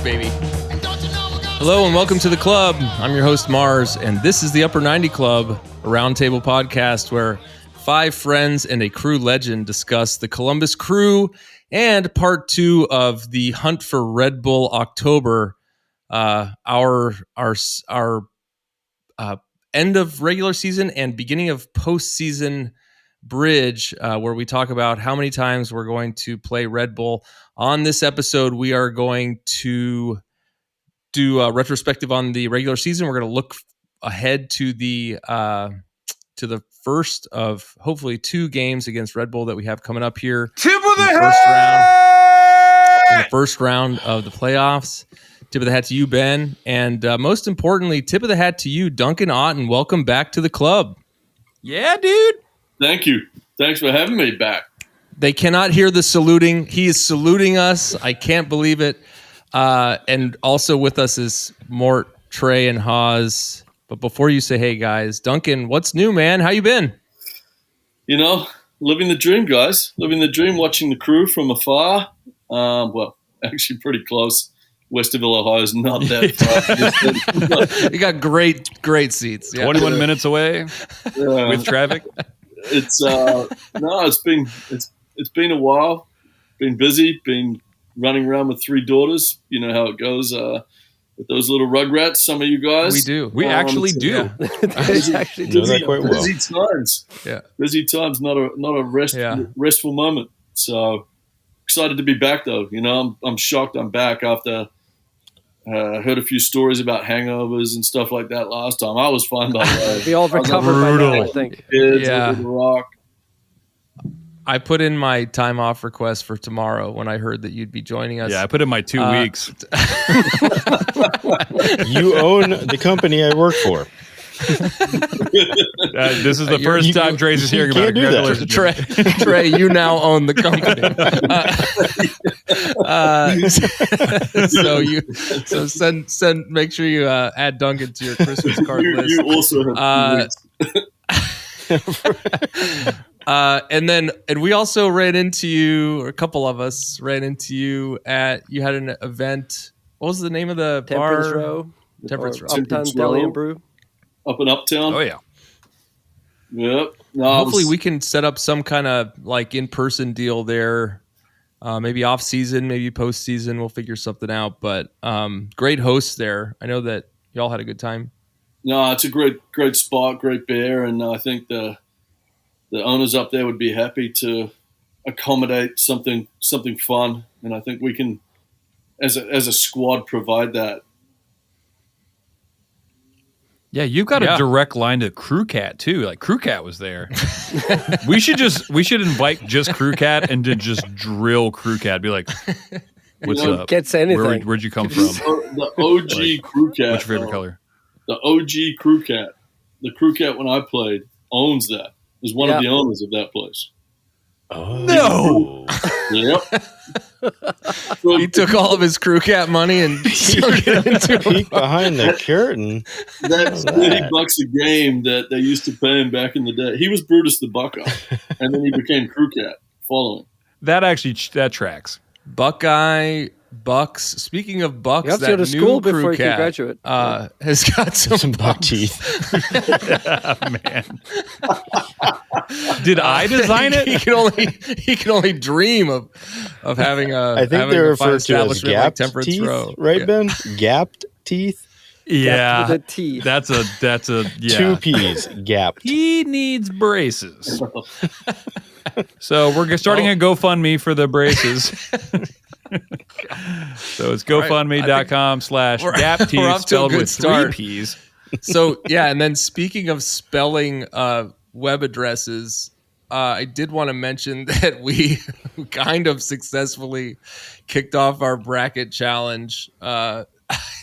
baby. Hello and welcome to the club. I'm your host, Mars, and this is the Upper 90 Club, a roundtable podcast where 5 friends and a crew legend discuss the Columbus Crew and part 2 of the Hunt for Red Bull October, our end of regular season and beginning of postseason bridge, where we talk about how many times we're going to play Red Bull. On this episode, we are going to do a retrospective on the regular season. We're going to look ahead to the first of hopefully 2 games against Red Bull that we have coming up here. Tip of the first round of the playoffs. Tip of the hat to you, Ben. And most importantly, tip of the hat to you, Duncan Oughton. Welcome back to the club. Yeah, dude. Thank you. Thanks for having me back. They cannot hear the saluting. He is saluting us. I can't believe it. And also with us is Mort, Trey, and Haas. But before you say, hey, guys, Duncan, what's new, man? How you been? You know, living the dream, guys. Living the dream, watching the crew from afar. Well, actually pretty close. Westerville, Ohio is not that far. You got great seats. Yeah. 21 minutes away with traffic. It's it's been a while. Been busy. Been running around with 3 daughters. You know how it goes with those little rugrats. Some of you guys. We do. We actually do. Yeah. Busy times. Yeah. Busy times. Not a restful moment. So excited to be back, though. You know, I'm shocked I'm back after. Heard a few stories about hangovers and stuff like that last time. I was fine by the way. We all recovered by now, I think. Yeah. Rock. I put in my time off request for tomorrow when I heard that you'd be joining us. Yeah, I put in my 2 weeks. You own the company I work for. This is the first time Dre's is hearing about it. Trey, you now own the company. So send. Make sure you add Duncan to your Christmas card list. You also have and we also ran into you, or a couple of us ran into you you had an event. What was the name of the Temperance bar? Row. Temperance Row. Uptown Deli and Brew. Up in Uptown. Oh yeah. Yep. No, hopefully we can set up some kind of like in-person deal there. Maybe off season, maybe post season. We'll figure something out. But great hosts there. I know that y'all had a good time. No, it's a great spot, great beer, and I think the owners up there would be happy to accommodate something fun. And I think we can, as a squad, provide that. Yeah, you've got a direct line to Crew Cat too. Like Crew Cat was there. we should invite just Crew Cat and to just drill Crew Cat. Be like, what's up? Gets anything. Where'd you come from? The OG Crew Cat. What's your favorite color? The OG Crew Cat. The Crew Cat when I played owns that. Is one of the owners of that place. Oh no! Yep. He took all of his Crew Cat money and sunk it into peek behind the curtain. That's $30 a game that they used to pay him back in the day. He was Brutus the Buckeye, and then he became Crew Cat following. That tracks. Buckeye. Bucks. Speaking of Bucks, you have to that go to school new before Crew you can Cat graduate. has got some buck teeth. Man, did I design it? He can only dream of having a. I think they're referred to as gapped like teeth, Row. right, Ben? Gapped teeth. Yeah, with a T. That's a 2 P's. Gapped. He needs braces. So we're starting a GoFundMe for the braces. So it's GoFundMe.com/gap spelled with start. 3 P's. So yeah, and then speaking of spelling web addresses, I did want to mention that we kind of successfully kicked off our bracket challenge.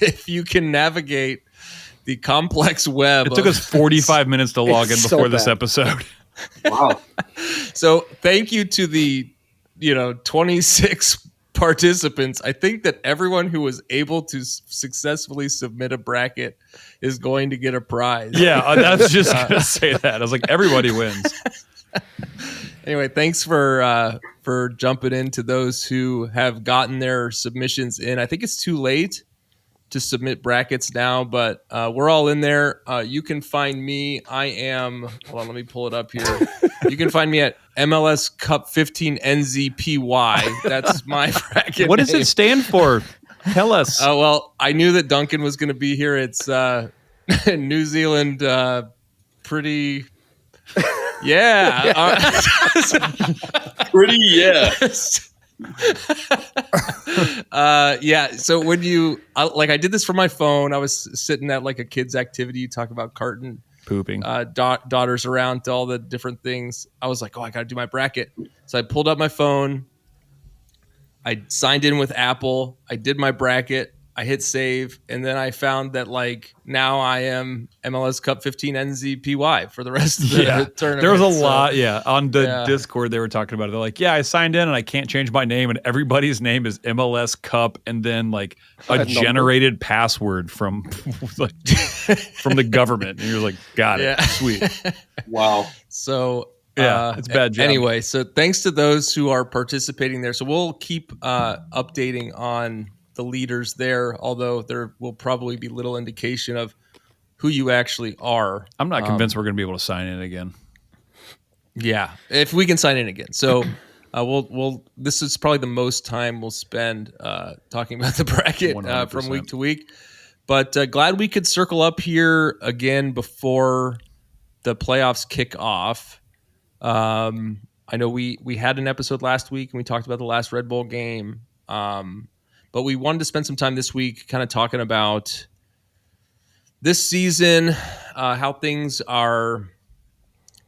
If you can navigate the complex web. It took us 45 minutes to log in before this episode. Wow. So thank you to the 26 participants. I think that everyone who was able to successfully submit a bracket is going to get a prize. Yeah, I was just going to say that. I was like, everybody wins. Anyway, thanks for jumping into those who have gotten their submissions in. I think it's too late to submit brackets now, but we're all in there. You can find me. I am. Hold on, let me pull it up here. You can find me at MLS Cup 15 NZPY. That's my bracket. What does name. it stand for? Tell us. Well, I knew that Duncan was going to be here. It's New Zealand. Pretty. Yeah. Pretty, yeah. Yeah. So when you I did this from my phone. I was sitting at like a kid's activity. You talk about carton Pooping. daughters around to all the different things. I was like, oh, I got to do my bracket. So I pulled up my phone. I signed in with Apple. I did my bracket. I hit save, and then I found that like now I am MLS Cup 15 NZPY for the rest of the tournament. There was a lot, on the Discord they were talking about it. They're like, I signed in and I can't change my name, and everybody's name is MLS Cup, and then like a generated password from from the government, and you're like, got it, sweet, wow. So it's a bad job. Anyway, so thanks to those who are participating there. So we'll keep updating on the leaders there, although there will probably be little indication of who you actually are. I'm not convinced we're going to be able to sign in again. Yeah, if we can sign in again. So we'll. This is probably the most time we'll spend talking about the bracket from week to week. But glad we could circle up here again before the playoffs kick off. I know we had an episode last week and we talked about the last Red Bull game. But we wanted to spend some time this week kind of talking about this season, how things are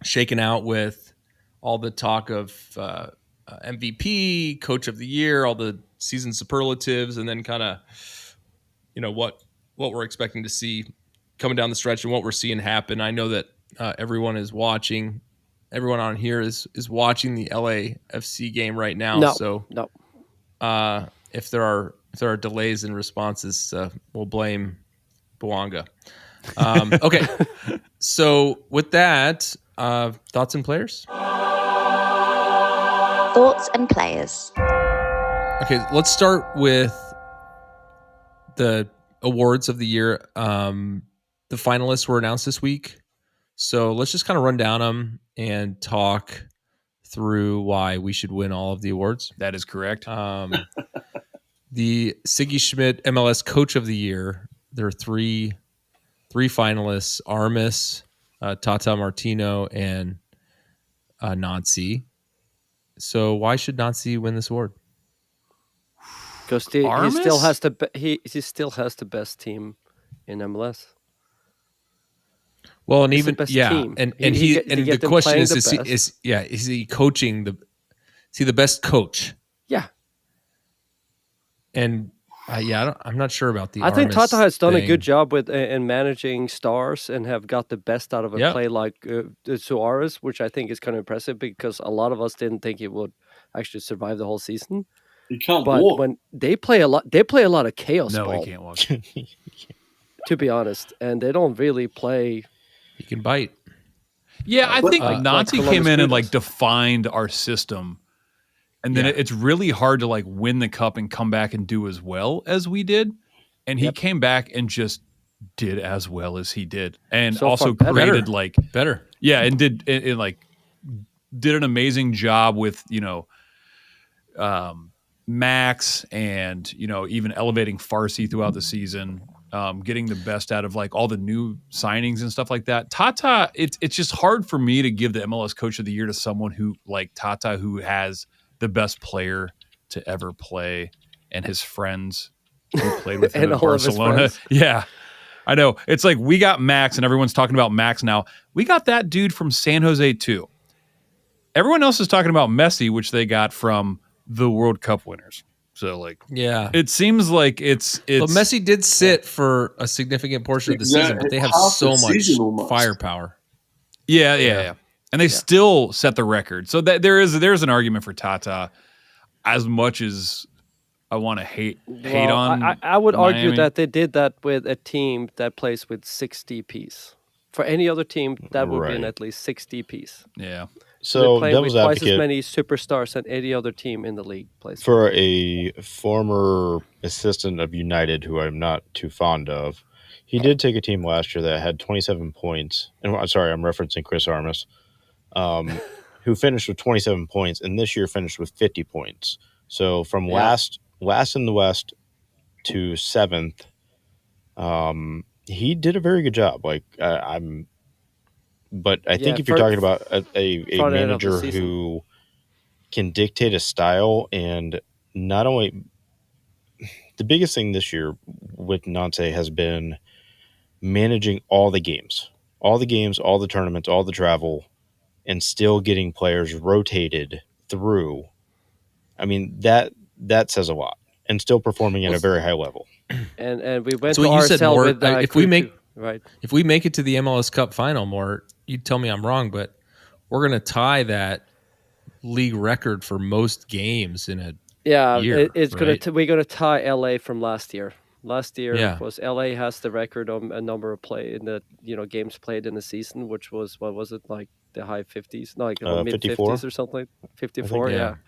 shaken out with all the talk of MVP, Coach of the Year, all the season superlatives, and then kind of, what we're expecting to see coming down the stretch and what we're seeing happen. I know that everyone is watching. Everyone on here is watching the LAFC game right now. No. If there are delays in responses, we'll blame Bouanga. Okay, so with that, thoughts and players. Thoughts and players. Okay, let's start with the awards of the year. The finalists were announced this week, so let's just kind of run down them and talk through why we should win all of the awards. That is correct. The Siggy Schmidt MLS Coach of the Year. There are three finalists: Armis, Tata Martino, and Nancy. So why should Nancy win this award? Because he still has the best team in MLS. Well, and It's even the best yeah, team. and He the question is he coaching is he the best coach? Yeah. And I'm not sure about the. I think Armis Tata has done a thing. good job with in managing stars and have got the best out of a play like Suarez, which I think is kind of impressive because a lot of us didn't think he would actually survive the whole season. He can't But walk. when they play a lot of chaos No, ball. he can't walk. To be honest, and they don't really play. He can bite. Yeah, I think like Nancy came Columbus in and Crew like defined our system, and then it's really hard to like win the cup and come back and do as well as we did. And he came back and just did as well as he did, and So also far, better. created like Better. yeah, and did an amazing job with Max and even elevating Farsi throughout the season. Getting the best out of like all the new signings and stuff like that. Tata, it's just hard for me to give the MLS Coach of the Year to someone who like Tata, who has the best player to ever play and his friends who played with him And in all of his Barcelona. friends. Yeah, I know. It's like we got Max and everyone's talking about Max now. We got that dude from San Jose too. Everyone else is talking about Messi, which they got from the World Cup winners. So like, it seems like it's. But Messi did sit for a significant portion of the season, but they have Half so the much season almost. firepower. Yeah. And they still set the record. So that there's an argument for Tata. As much as I want to hate on, I would argue Miami. that they did that with a team that plays with 6 DPs. For any other team, that would be Right. at least 6 DPs. Yeah. So, playing with devil's twice as advocate, many superstars than any other team in the league plays. for a former assistant of United, who I'm not too fond of, he did take a team last year that had 27 points. And I'm sorry, I'm referencing Chris Armas, who finished with 27 points, and this year finished with 50 points. So from last in the West to 7th, he did a very good job. Like but I think if you're talking about a manager who can dictate a style, and not only the biggest thing this year with Nancy has been managing all the games, all the tournaments, all the travel, and still getting players rotated through. I mean, that says a lot, and still performing at a very high level. And we went so to you said, RSL Mort, with if we make right. If we make it to the MLS Cup final, Mort, you tell me I'm wrong, but we're going to tie that league record for most games in a year, it's right? we're gonna tie LA from last year. Last year was LA has the record on a number of games played in the season, which was, what was it, like the high 50s, no, like mid 50s or something, 54,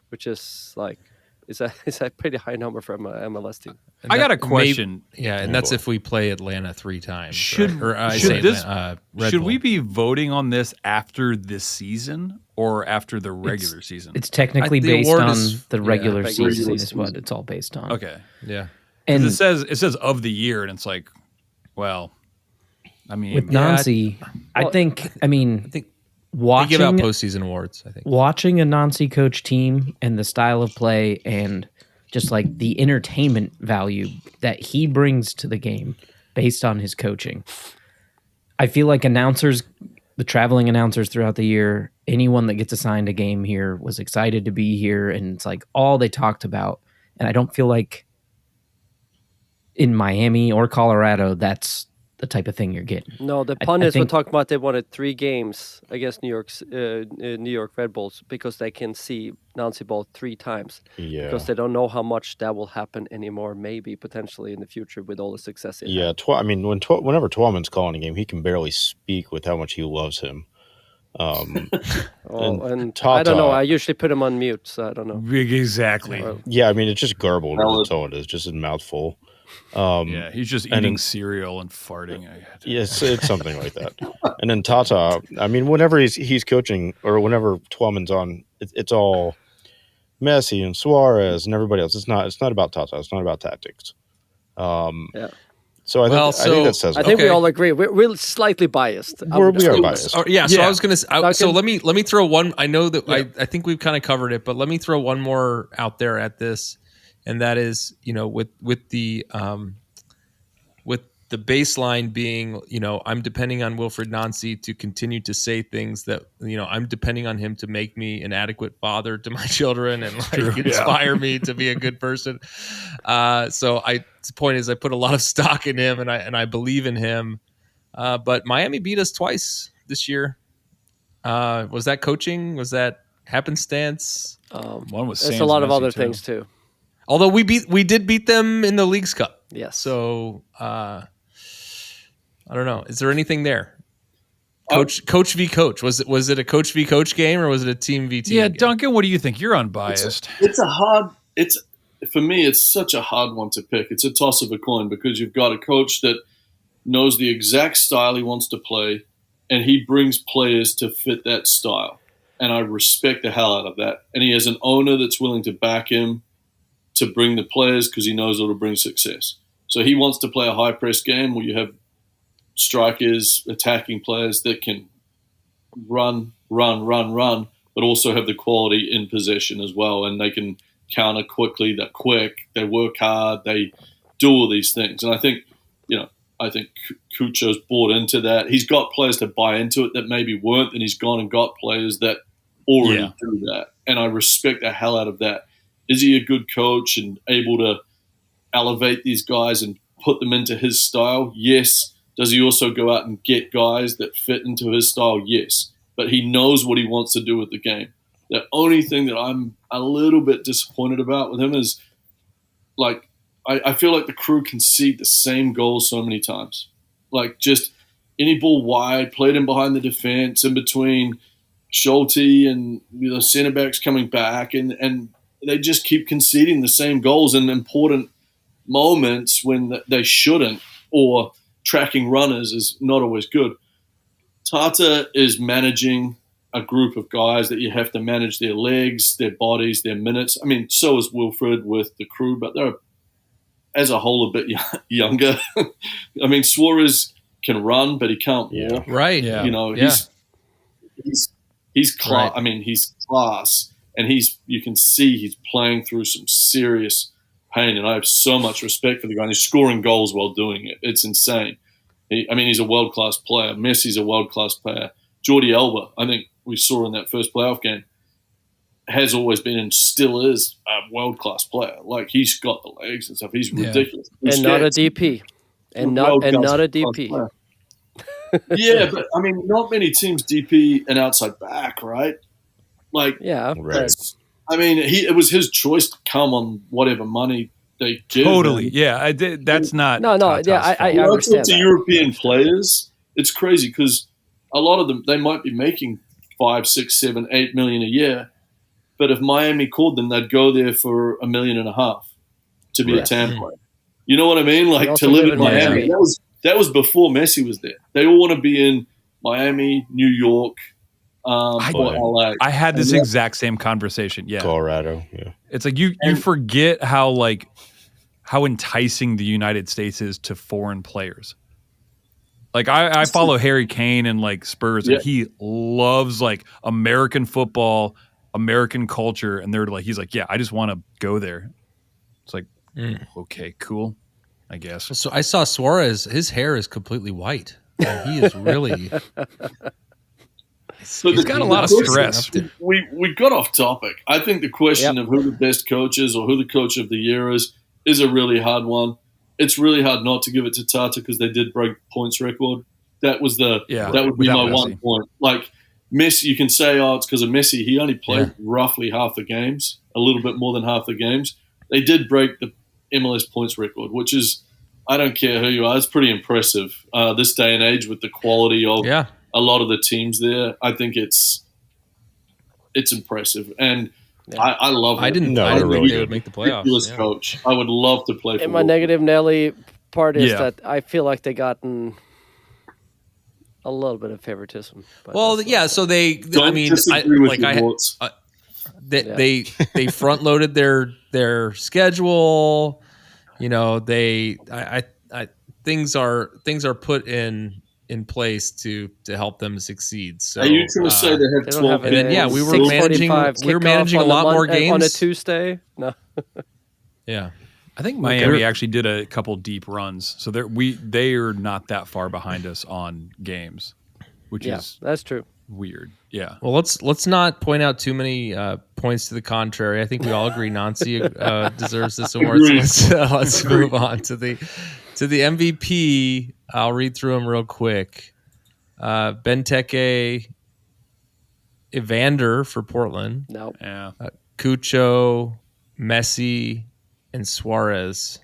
which is like is a pretty high number for an MLS team. I got a question. And that's if we play Atlanta 3 times. Should we be voting on this after this season or after the regular season? It's technically based on the regular season is what it's all based on. Okay. Yeah. And it says of the year, and it's like, well, I mean, with Nancy, I think watching, they give out postseason awards. I think watching a Nancy coach team and the style of play and just like the entertainment value that he brings to the game based on his coaching. I feel like announcers, the traveling announcers throughout the year, anyone that gets assigned a game here was excited to be here, and it's like all they talked about. And I don't feel like in Miami or Colorado that's the type of thing you're getting. No, the pundits were talking about they wanted 3 games against New York Red Bulls because they can see Nancy Ball 3 times. Yeah. Because they don't know how much that will happen anymore, maybe potentially in the future with all the success. Whenever Twellman's calling a game, he can barely speak with how much he loves him. And I don't know. I usually put him on mute, so I don't know. Exactly. Yeah, I mean, it's just garbled. That's all it is, just a mouthful. He's just eating cereal and farting. Yes, it's something like that. And then Tata, I mean, whenever he's coaching or whenever Twellman's on, it's all Messi and Suarez and everybody else. It's not about Tata. It's not about tactics. So I think that says. I think we all agree. We're slightly biased. We are biased. So I was going to. So let me throw one. I know that I think we've kind of covered it, but let me throw one more out there at this. And that is, with the baseline being, I'm depending on Wilfried Nancy to continue to say things that, I'm depending on him to make me an adequate father to my children and inspire me to be a good person. The point is, I put a lot of stock in him and I believe in him. But Miami beat us twice this year. Was that coaching? Was that happenstance? One was. There's a lot of other things too. Although we did beat them in the Leagues Cup. Yes. So I don't know. Is there anything there? Coach v. coach. Was it a coach v. coach game or was it a team v. team? Yeah, game? Duncan, what do you think? You're unbiased. For me, it's such a hard one to pick. It's a toss of a coin because you've got a coach that knows the exact style he wants to play, and he brings players to fit that style. And I respect the hell out of that. And he has an owner that's willing to back him to bring the players because he knows it'll bring success. So he wants to play a high-press game where you have strikers, attacking players that can run, but also have the quality in possession as well, and they can counter quickly, they're quick, they work hard, they do all these things. And I think Cucho's bought into that. He's got players to buy into it that maybe weren't, and he's gone and got players that already do that. And I respect the hell out of that. Is he a good coach and able to elevate these guys and put them into his style? Yes. Does he also go out and get guys that fit into his style? Yes. But he knows what he wants to do with the game. The only thing that I'm a little bit disappointed about with him is, like, I feel like the Crew concede the same goals so many times. Like, just any ball wide, played in behind the defense, in between Schulte and center backs coming back, and they just keep conceding the same goals in important moments when they shouldn't, or tracking runners is not always good. Tata is managing a group of guys that you have to manage their legs, their bodies, their minutes. I mean, so is Wilfred with the crew, but they're as a whole a bit younger. I mean, Suarez can run, but he can't walk. Right. Yeah. He's class. Right. I mean, he's class, and you can see he's playing through some serious pain, and I have so much respect for the guy. And he's scoring goals while doing it. It's insane. He's a world-class player. Messi's a world-class player. Jordi Alba, I think we saw in that first playoff game, has always been and still is a world-class player. Like, he's got the legs and stuff. He's ridiculous. And not a DP. And not a DP. Player. Yeah, but I mean, not many teams DP an outside back, right? Like, right. I mean, it was his choice to come on whatever money they give. Totally, yeah. That's not. No. Yeah, I understand. To European players, it's crazy because a lot of them, they might be making 5, 6, 7, 8 million a year, but if Miami called them, they'd go there for $1.5 million to be a TAM player. You know what I mean? Like, to live in Miami. That was before Messi was there. They all want to be in Miami, New York, or LA. I had this exact same conversation. Yeah, Colorado. Yeah, it's like you forget how enticing the United States is to foreign players. Like I follow Harry Kane and like Spurs, and he loves like American football, American culture, and he's like, yeah, I just want to go there. It's like, okay, cool. I guess. So I saw Suarez. His hair is completely white. He is really. He's got a lot of stress. We got off topic. I think the question of who the best coach is or who the coach of the year is a really hard one. It's really hard not to give it to Tata because they did break the points record. That would be my one point. Like Messi, you can say, it's because of Messi. He only played roughly half the games, a little bit more than half the games. They did break the MLS points record, which is, I don't care who you are, it's pretty impressive this day and age with the quality of a lot of the teams there. I think it's impressive, and I love it. I didn't think they would make the playoffs. Ridiculous coach. I would love to play for And my negative Nelly part is that I feel like they gotten a little bit of favoritism. Well, so they they front loaded their schedule. You know, things are put in place to help them succeed. So are you trying to say they have 12? And then we were managing a lot more games on a Tuesday. No. Yeah. I think Miami actually did a couple deep runs, so they are not that far behind us on games, which is that's true. Weird, yeah. Well, let's not point out too many points to the contrary. I think we all agree Nancy deserves this award. So let's move on to the MVP. I'll read through them real quick. Benteke, Evander for Portland. No. Yeah. Cucho, Messi, and Suarez.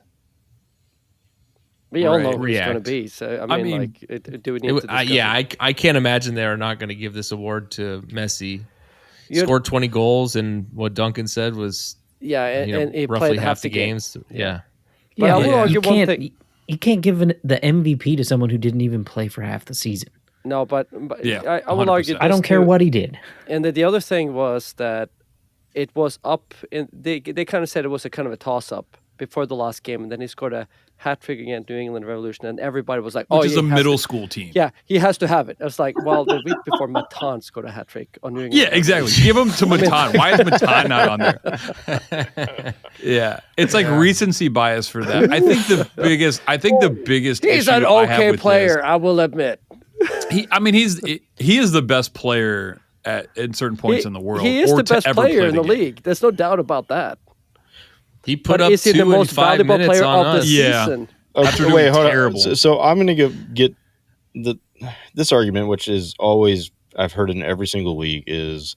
We all know who it's going to be. So I mean do we need to discuss it? I can't imagine they're not going to give this award to Messi. Scored 20 goals, and what Duncan said was and he roughly played half the games. Yeah. But I will argue one thing. You can't give the MVP to someone who didn't even play for half the season. No, but I will argue. I don't care what he did. And the other thing was that it was up. They kind of said it was a kind of a toss up before the last game, and then he scored a hat trick against New England Revolution, and everybody was like, "Oh, which is a middle school team." Yeah, he has to have it. I was like, "Well, the week before, Matan scored a hat trick on New England." Yeah, exactly. Give him to Matan. Why is Matan not on there? Yeah, it's like recency bias for that. I think the biggest. He's an okay player, I will admit. He is the best player in certain points in the world. He is the best player in the league. There's no doubt about that. He put up 2 the most in 5 valuable minutes player on of the us. season? Okay, wait, hold on. So I'm going to get this argument, which is always I've heard in every single league, is: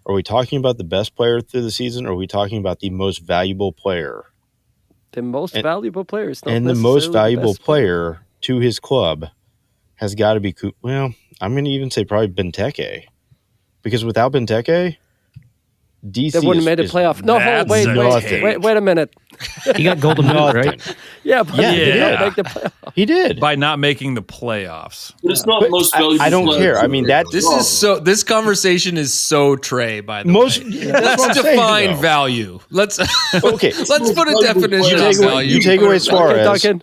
are we talking about the best player through the season, or are we talking about the most valuable player? The most valuable player is not and the most valuable player to his club has got to be. Well, I'm going to even say probably Benteke, Because without Benteke, DC they wouldn't have made the playoff. No, wait a minute. He got golden boot, right? Yeah, but he did not make the playoff. He did by not making the playoffs. But it's not most valuable. I don't care. I mean, this conversation is so Trey. By the way, let's define value. Let's put a definition on value. You take away Suarez. Duncan.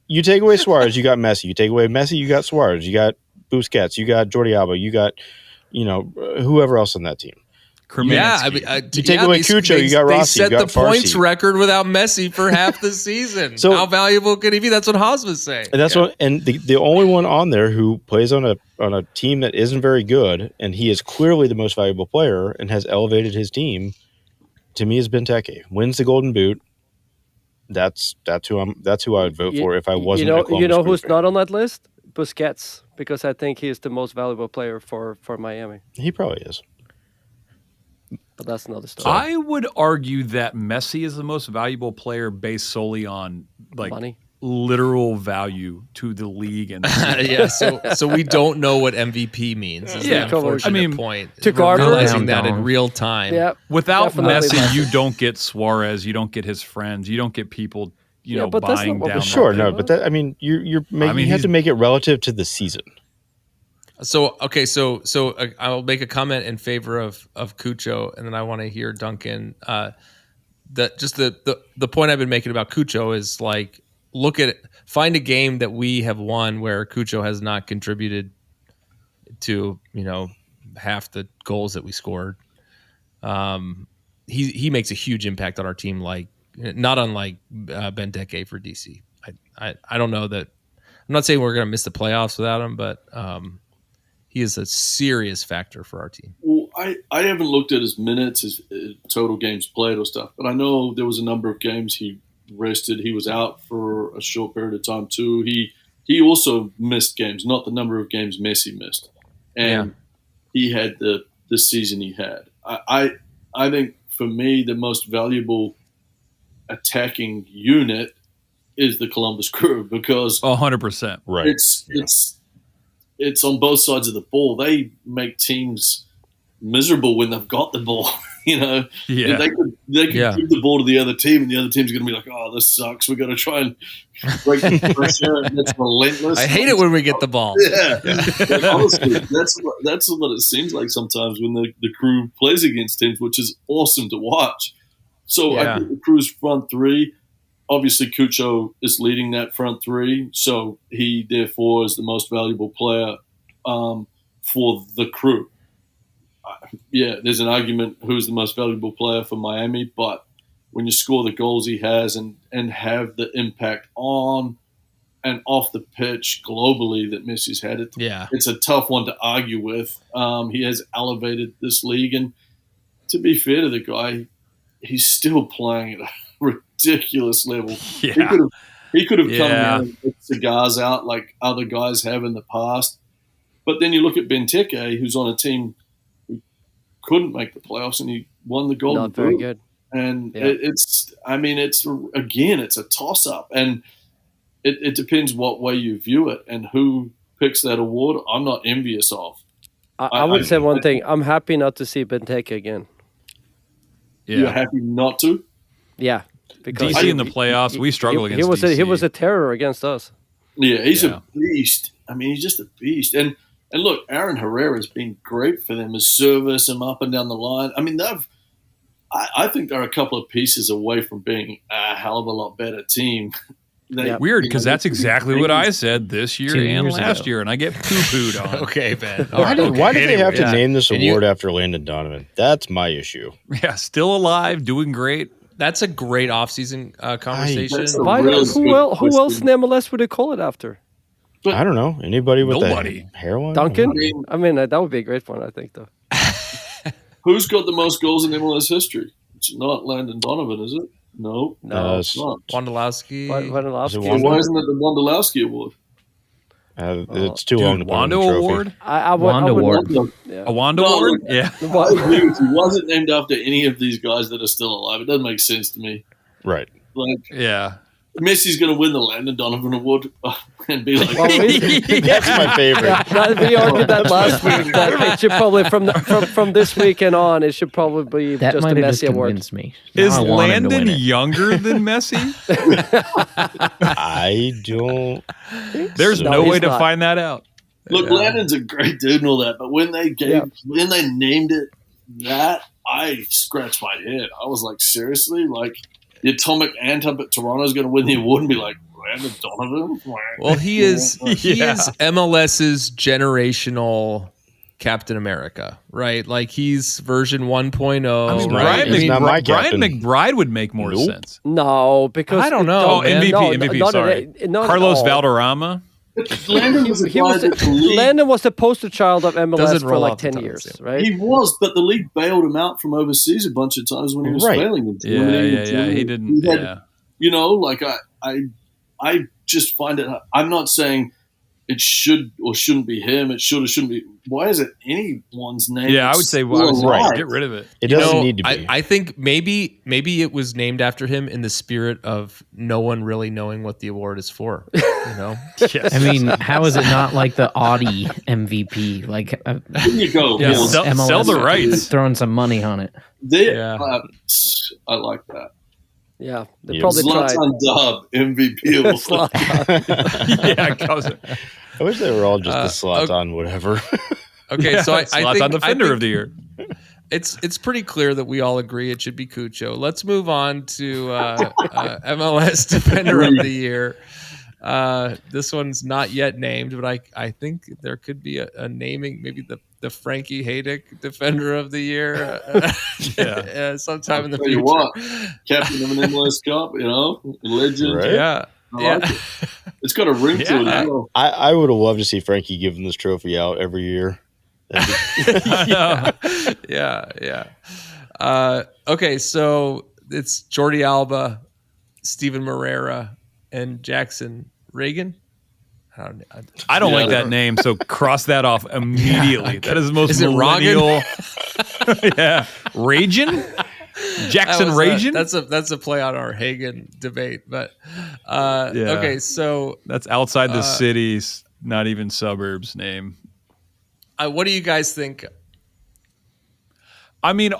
You take away Suarez. You got Messi. You take away Messi. You got Suarez. You got Busquets. You got Jordi Alba. You got whoever else on that team. Yeah, I mean, you take away Cucho, you got Rossi, they set you got the points Farsi. record without Messi for half the season. So how valuable could he be? That's what Haas was saying. And that's the only one on there who plays on a team that isn't very good, and he is clearly the most valuable player and has elevated his team. To me, is Benteke. Wins the Golden Boot. That's who I would vote for if I wasn't. You know who's not on that list? Busquets, because I think he is the most valuable player for Miami. He probably is. But that's another story. I would argue that Messi is the most valuable player based solely on money, literal value to the league, and so we don't know what MVP means. Is the unfortunate point. To Carter, realizing that in real time. Yeah, without Messi, you don't get Suarez, you don't get his friends, you don't get people, buying down. Sure, no, but that you have to make it relative to the season. So I'll make a comment in favor of Cucho, and then I want to hear Duncan. The point I've been making about Cucho is find a game that we have won where Cucho has not contributed to half the goals that we scored. He makes a huge impact on our team, not unlike Benteke for DC. I don't know that. I'm not saying we're going to miss the playoffs without him, but. He is a serious factor for our team. Well, I haven't looked at his minutes, his total games played or stuff, but I know there was a number of games he rested. He was out for a short period of time too. He also missed games, not the number of games Messi missed, and he had the season he had. I think for me the most valuable attacking unit is the Columbus Crew because 100%, right. It's on both sides of the ball. They make teams miserable when they've got the ball. They could give the ball to the other team, and the other team's going to be like, "Oh, this sucks. We've got to try and break the pressure." And that's relentless. I hate it when we get the ball. Yeah, honestly, that's what it seems like sometimes when the Crew plays against teams, which is awesome to watch. So I think the Crew's front three. Obviously, Cucho is leading that front three, so he, therefore, is the most valuable player for the Crew. There's an argument who's the most valuable player for Miami, but when you score the goals he has and have the impact on and off the pitch globally that Messi's had, it's a tough one to argue with. He has elevated this league, and to be fair to the guy, he's still playing at a ridiculous level. Yeah. He could have come in with cigars out like other guys have in the past. But then you look at Benteke, who's on a team who couldn't make the playoffs, and he won the Golden Boot. Not very good. And it's a toss-up. And it depends what way you view it and who picks that award. I'm not envious of. I would say one thing. I'm happy not to see Benteke again. Yeah. You're happy not to? Yeah. Because DC in the playoffs, we struggle against DC. He was a terror against us. Yeah, he's a beast. I mean, he's just a beast. And look, Aaron Herrera's been great for them. His service, him up and down the line. I mean, I think they're a couple of pieces away from being a hell of a lot better team. Weird, because that's exactly what I said this year and last year, and I get poo-pooed on. Okay, Ben. Why did they have to name this award after Landon Donovan? That's my issue. Yeah, still alive, doing great. That's a great offseason conversation. Who else in MLS would they call it after? I don't know. Anybody with Nobody. a hairline? Duncan? I mean, that would be a great one, I think, though. Who's got the most goals in MLS history? It's not Landon Donovan, is it? No, it's not. Wondolowski. Why isn't it the Wondolowski Award? It's too long to put on the Wando trophy. Award? Wando Award. A Wando Award? Yeah. I agree with you. It wasn't named after any of these guys that are still alive. It doesn't make sense to me. Right. Like, yeah. Messi's going to win the Landon Donovan Award and be like, that's my favorite. Yeah, we argued that last week. That it should probably from this weekend on, it should probably be that just a Messi award. Me. Is Landon younger than Messi? I don't. There's no way to find that out. Look, Landon's a great dude and all that, but when they named it that, I scratched my head. I was like, seriously? Like, the atomic ant up at Toronto's going to win the award and be like, Landon Donovan? Well, he is MLS's generational Captain America, right? Like, he's version 1.0. I mean, right. Brian McBride would make more sense. No, because I don't know. MVP. Sorry, Carlos Valderrama. Landon was Landon was the poster child of MLS for like 10 years, right? He was, but the league bailed him out from overseas a bunch of times when he was failing in Germany. Yeah, he didn't. You know, like I just find it. I'm not saying it should or shouldn't be him. It should or shouldn't be. Why is it anyone's name? Yeah, I would say get rid of it. It doesn't need to be. I think maybe it was named after him in the spirit of no one really knowing what the award is for. You know, I mean, how is it not like the Audi MVP? Like, there you go. Yeah, sell the rights, throwing some money on it. I like that. Yeah, they probably Zlatan Dub MVP. I wish they were all just the Zlatan whatever. Okay, so I think Defender of the Year. It's pretty clear that we all agree it should be Cucho. Let's move on to MLS Defender of the Year. This one's not yet named, but I think there could be a naming, maybe the Frankie Haydick Defender of the Year sometime in the future. What? Captain of an MLS Cup, you know, legend. Right? Yeah. Like it. It's got a ring to it as well. I would have loved to see Frankie giving this trophy out every year. Yeah. Okay, so it's Jordi Alba, Steven Moreira, and Jackson Reagan. I don't like that name, so cross that off immediately. That is the most millennial. Ragin? Jackson Ragin? That's a play on our Hagen debate, but okay, so that's outside the cities, not even suburbs name. What do you guys think? I mean,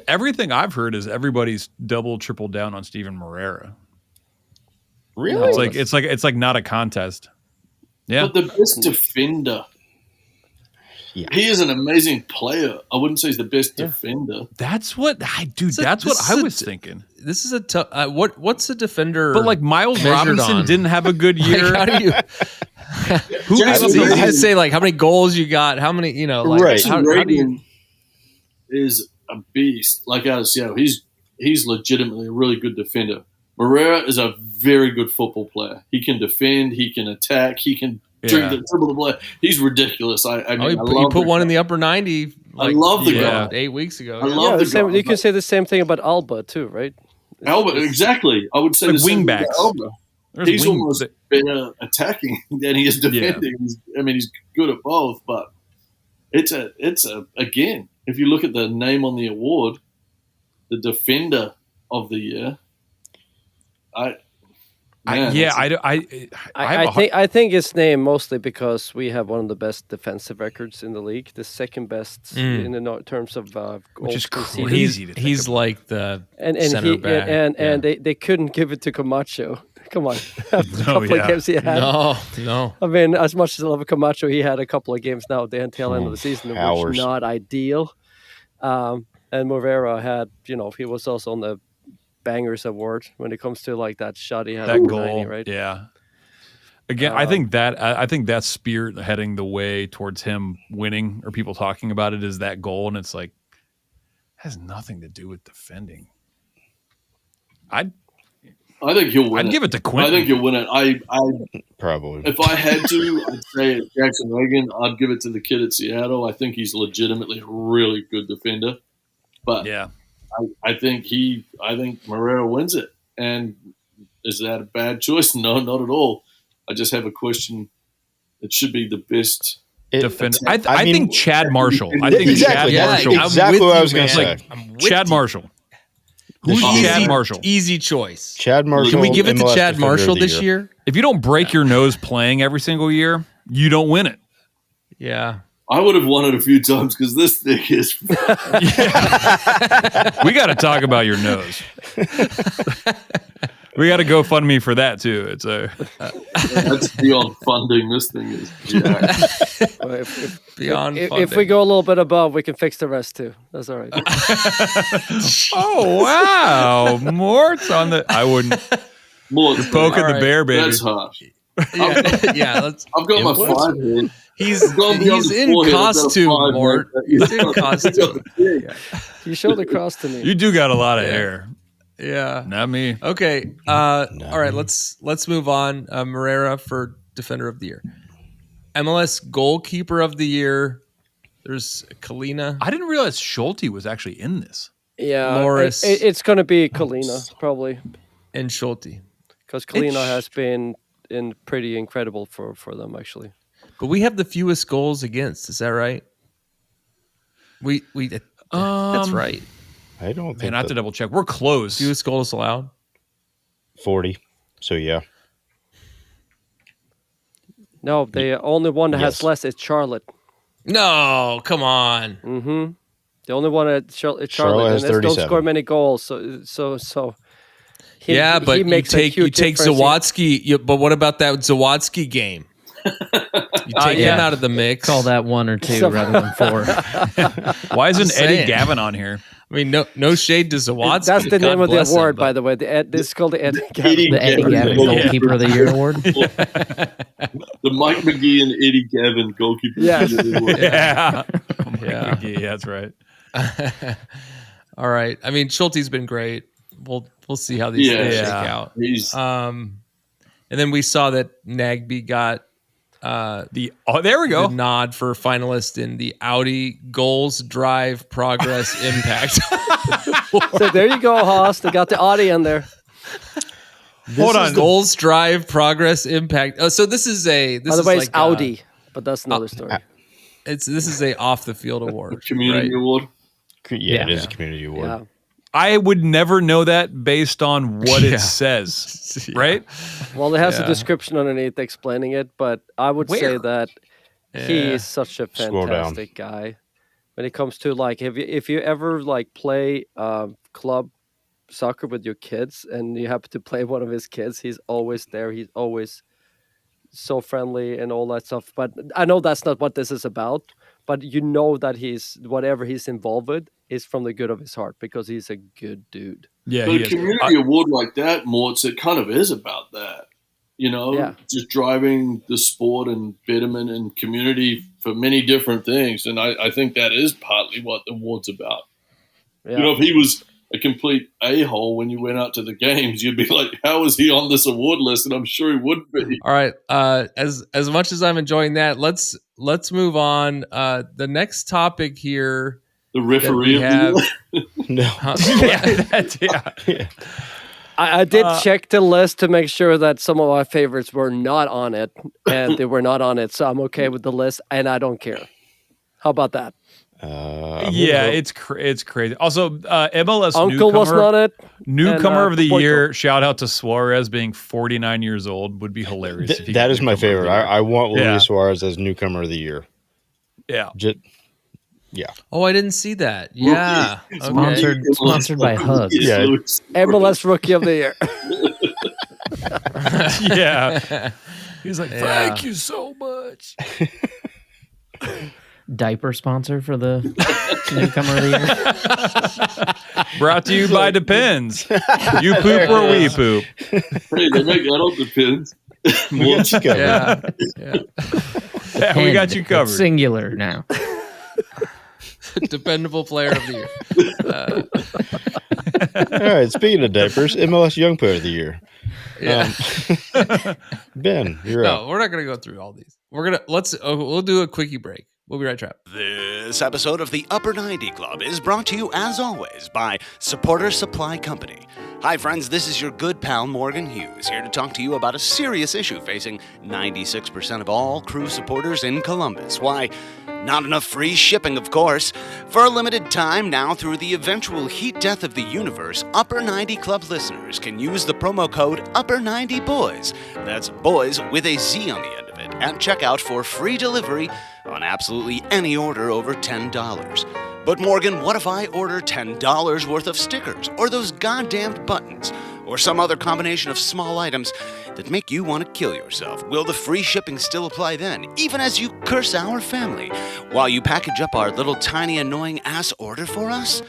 everything I've heard is everybody's double, triple down on Steven Moreira. Really? It's like not a contest. Yeah. But the best defender. Yeah. He is an amazing player. I wouldn't say he's the best defender. That's what I was thinking. This is a tough. What's a defender? But like Miles Robinson didn't have a good year. How do you? It's easy to say like how many goals you got, how many right. How do you? Is a beast. Like out of Seattle, he's legitimately a really good defender. Moreira is a very good football player. He can defend. He can attack. He can dribble the play. He's ridiculous. I mean, he put one in the upper 90. I love the guy. 8 weeks ago. I love the guy. You can say the same thing about Alba too, right? Alba, exactly. I would say the same thing about Alba. He's almost better attacking than he is defending. Yeah. He's good at both, but it's again, if you look at the name on the award, the Defender of the Year. I think it's named mostly because we have one of the best defensive records in the league, the second best in the terms of goals, which is crazy. He's like the center back, and they couldn't give it to Camacho. Come on, a couple of games he had. No. I mean, as much as I love Camacho, he had a couple of games now at the tail end of the season, which was not ideal. And Moreira had, he was also on the Bangers Award when it comes to like that shot he had, that goal, 90, right? Yeah. Again, I think that spirit heading the way towards him winning or people talking about it is that goal, and it's like has nothing to do with defending. I think he'll win. I'd give it to Quentin. I think he'll win it. I probably. If I had to, I'd say it's Jackson Reagan. I'd give it to the kid at Seattle. I think he's legitimately a really good defender. But yeah, I think Moreira wins it. And is that a bad choice? No, not at all. I just have a question. It should be the best defender. I think Chad Marshall. Exactly what I was going to say. Chad Marshall. Who's Chad Marshall? Easy choice. Chad Marshall. Can we give it to MLS Chad Defender Marshall of the this year? If you don't break your nose playing every single year, you don't win it. Yeah. I would have won it a few times because this thing is. We got to talk about your nose. We got to GoFundMe for that too. It's that's beyond funding. This thing is beyond funding. If we go a little bit above, we can fix the rest too. That's all right. Oh wow, Mort's on the. I wouldn't. Mort's poking the bear, baby. That's harsh. Yeah, I've got my 5 here. He's in costume, Mort. He's in costume. You showed the cross to me. You do got a lot of hair. Yeah, not me. Okay. All right. Let's move on. Moreira for Defender of the Year. MLS Goalkeeper of the Year. There's Kalina. I didn't realize Schulte was actually in this. Yeah, Morris. It's going to be Kalina probably, and Schulte, because Kalina has been pretty incredible for them actually. But we have the fewest goals against. Is that right? We that's right. I don't think. I have to double check. We're close. Fewest goals allowed? 40. So yeah. No, the only one that has less is Charlotte. No, come on. Mm-hmm. The only one is Charlotte has and they 37. don't score many goals. So he makes you take Zawadzki. But what about that Zawadzki game? You take him out of the mix. Call that 1 or 2 rather than 4. Why isn't Eddie Gavin on here? I mean, no shade to Zawadzki. That's the name of the award, him, by the way. This is called the Eddie Gavin. The Eddie Gavin Goalkeeper of the Year award. The Mike McGee and Eddie Gavin Goalkeeper of the Year award. Yeah. McGee, that's right. All right. I mean, Schulte's been great. We'll see how these things shake out. And then we saw that Nagby got there we go. The nod for finalist in the Audi Goals, Drive, Progress, Impact. So there you go, Haas. They got the Audi in there. Hold on. Goals, Drive, Progress, Impact. Oh, so this is a. This By the way, it's like Audi, but that's another story. This is a off the field award. Community award. Yeah, it is a community award. Yeah. I would never know that based on what it says, right? Well, it has a description underneath explaining it, but I would say that he is such a fantastic guy. When it comes to like, if you ever like play club soccer with your kids and you happen to play one of his kids, he's always there. He's always so friendly and all that stuff. But I know that's not what this is about. But you know that whatever he's involved with is from the good of his heart because he's a good dude. Yeah, but a community award like that, Mort, it kind of is about that. Just driving the sport and betterment and community for many different things. And I think that is partly what the award's about. Yeah. If he was a complete a-hole when you went out to the games, you'd be like, how is he on this award list? And I'm sure he wouldn't be. All right. As much as I'm enjoying that, let's move on. The next topic here. The referee of the year? No. I did check the list to make sure that some of our favorites were not on it, and they were not on it. So I'm okay with the list, and I don't care. How about that? It's crazy. Also, MLS Uncle was not it. Newcomer of the year. Shout out to Suarez being 49 years old. Would be hilarious. That is my favorite. I want Luis Suarez as newcomer of the year. Yeah. Yeah. Oh, I didn't see that. Yeah. Okay. Sponsored by Hugs. Yeah. MLS Rookie of the Year. Yeah. He's like, thank you so much. Diaper sponsor for the newcomer of the year. Brought to you by Depends. You poop or we poop. Hey, they make that on Depends. We got you covered. Yeah, we got you covered. It's singular now. Dependable player of the year. All right. Speaking of diapers, MLS Young Player of the Year. Yeah. Ben, you're up. No, we're not going to go through all these. We'll do a quickie break. We'll be right back. This episode of the Upper 90 Club is brought to you, as always, by Supporter Supply Company. Hi, friends, this is your good pal Morgan Hughes, here to talk to you about a serious issue facing 96% of all crew supporters in Columbus. Why, not enough free shipping, of course. For a limited time now, through the eventual heat death of the universe, Upper 90 Club listeners can use the promo code Upper90Boys. That's boys with a Z on the end of it, at checkout for free delivery on absolutely any order over $10. But Morgan, what if I order $10 worth of stickers, or those goddamned buttons, or some other combination of small items that make you want to kill yourself? Will the free shipping still apply then, even as you curse our family, while you package up our little tiny annoying ass order for us?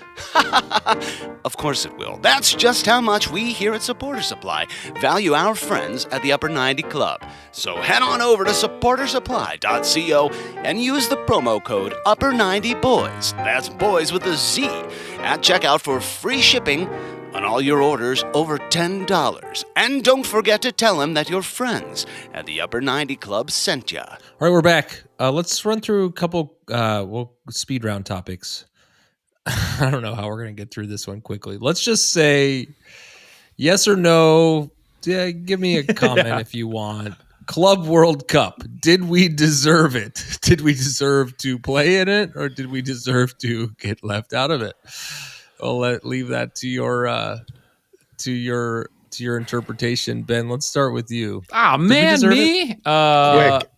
Of course it will. That's just how much we here at Supporter Supply value our friends at the Upper 90 Club. So head on over to supportersupply.co and use the promo code Upper90Boys. That's boys with a Z at checkout for free shipping on all your orders over $10. And don't forget to tell them that your friends at the Upper 90 Club sent ya. All right, we're back. Let's run through a couple speed round topics. I don't know how we're going to get through this one quickly. Let's just say yes or no. Yeah, give me a comment if you want. Club World Cup. Did we deserve it? Did we deserve to play in it, or did we deserve to get left out of it? I'll leave that to your interpretation, Ben. Let's start with you. Ah, man, me?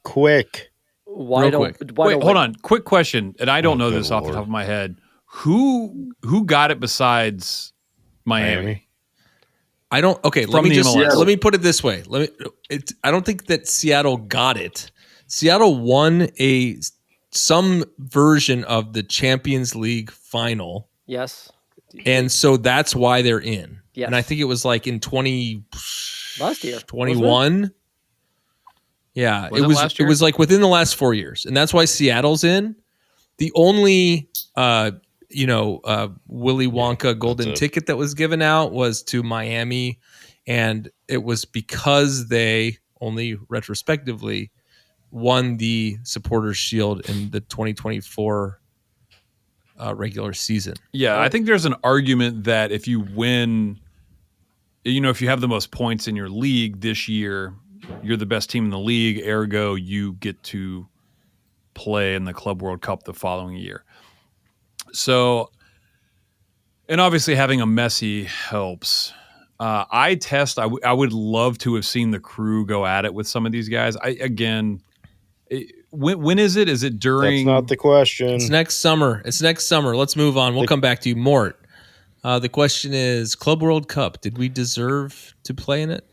Quick. Wait, hold on. Quick question, and I don't know this off the top of my head. Who got it besides Miami? I don't. Okay, let me put it this way. I don't think that Seattle got it. Seattle won some version of the Champions League final. Yes. And so that's why they're in. Yes. And I think it was like in last year, 21. Yeah, it was last year? It was like within the last 4 years. And that's why Seattle's in. The only Willy Wonka golden ticket that was given out was to Miami, and it was because they only retrospectively won the Supporters Shield in the 2024 regular season. Yeah, I think there's an argument that if you win, if you have the most points in your league this year, you're the best team in the league, ergo you get to play in the Club World Cup the following year. So, and obviously having a Messi helps. I would love to have seen the crew go at it with some of these guys. When is it? Is it during? That's not the question. It's next summer. Let's move on. We'll come back to you, Mort. The question is, Club World Cup, did we deserve to play in it?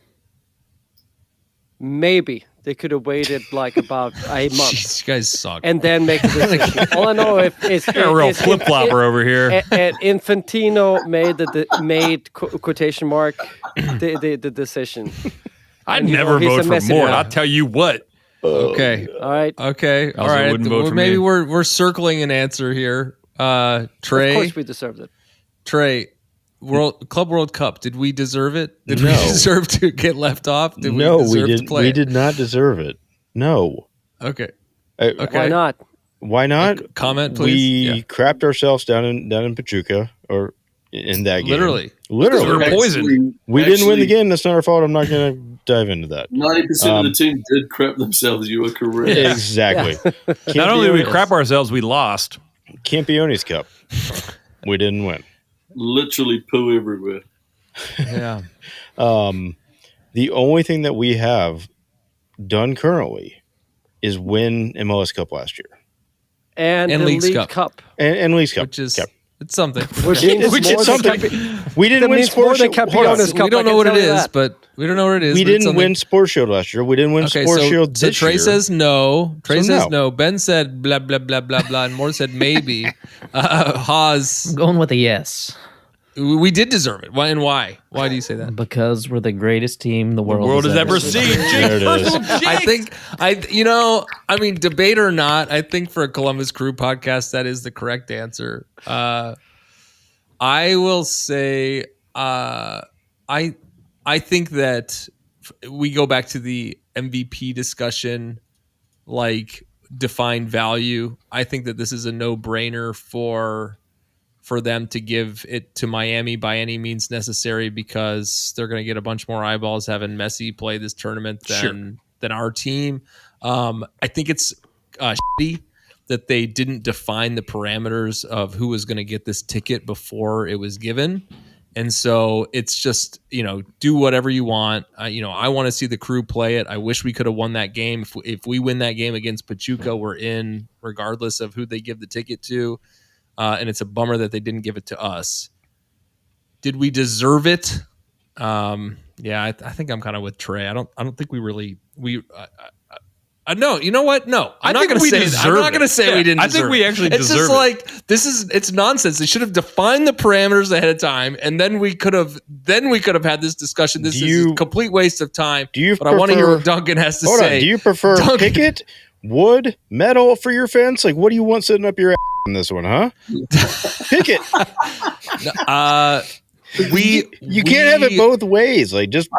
Maybe. They could have waited like about a month. Jeez, you guys suck. And then make a decision. All I know is a real flip-flopper over here. And Infantino made quotation mark the decision. I'd never vote for Mort. I'll tell you what. Okay. All right. Okay. All right. Maybe we're circling an answer here. Trey. Of course we deserved it. Trey, Club World Cup. Did we deserve it? Did we deserve to get left off? Did we deserve to play? We did not deserve it. No. Okay. Why not? Why not? Comment, please. We crapped ourselves down in Pachuca, or in that game. Literally. We were poisoned. We didn't win the game. That's not our fault. I'm not going to dive into that. 90% of the team did crap themselves. You were correct. Exactly. Not only did we crap ourselves, we lost. Campiones Cup. We didn't win. Literally poo everywhere. Yeah. The only thing that we have done currently is win MLS Cup last year. And the Leagues League Cup. And Leagues Cup. Which is it's something. Which is something. We didn't win Sports Shield. We don't know what it is, but we don't know what it is. We didn't win Sports Shield last year. We didn't win Sports Shield this year. So Trey says no. Trey says no. no. Ben said blah, blah, blah, blah, blah. And Mort said maybe. Haas. I'm going with a yes. We did deserve it. Why and why? Why do you say that? Because we're the greatest team the world has ever seen. I think, debate or not, I think for a Columbus Crew podcast, that is the correct answer. I will say, I think that we go back to the MVP discussion. Like, defined value. I think that this is a no-brainer for them to give it to Miami by any means necessary, because they're going to get a bunch more eyeballs having Messi play this tournament than our team. I think it's shitty that they didn't define the parameters of who was going to get this ticket before it was given. And so it's just, do whatever you want. I want to see the Crew play it. I wish we could have won that game. If we win that game against Pachuca, we're in, regardless of who they give the ticket to. And it's a bummer that they didn't give it to us. Did we deserve it? I think I'm kind of with Trey. I don't think we really no. You know what? No, I'm not going to say. I'm not going to say we didn't. I think we actually it's deserve just it. It's nonsense. They should have defined the parameters ahead of time, and then we could have had this discussion. This is a complete waste of time. But I want to hear what Duncan has to say. Do you prefer picket, wood, metal for your fence? Like, what do you want sitting up your ass in this one, huh? Picket. You can't have it both ways. Like, just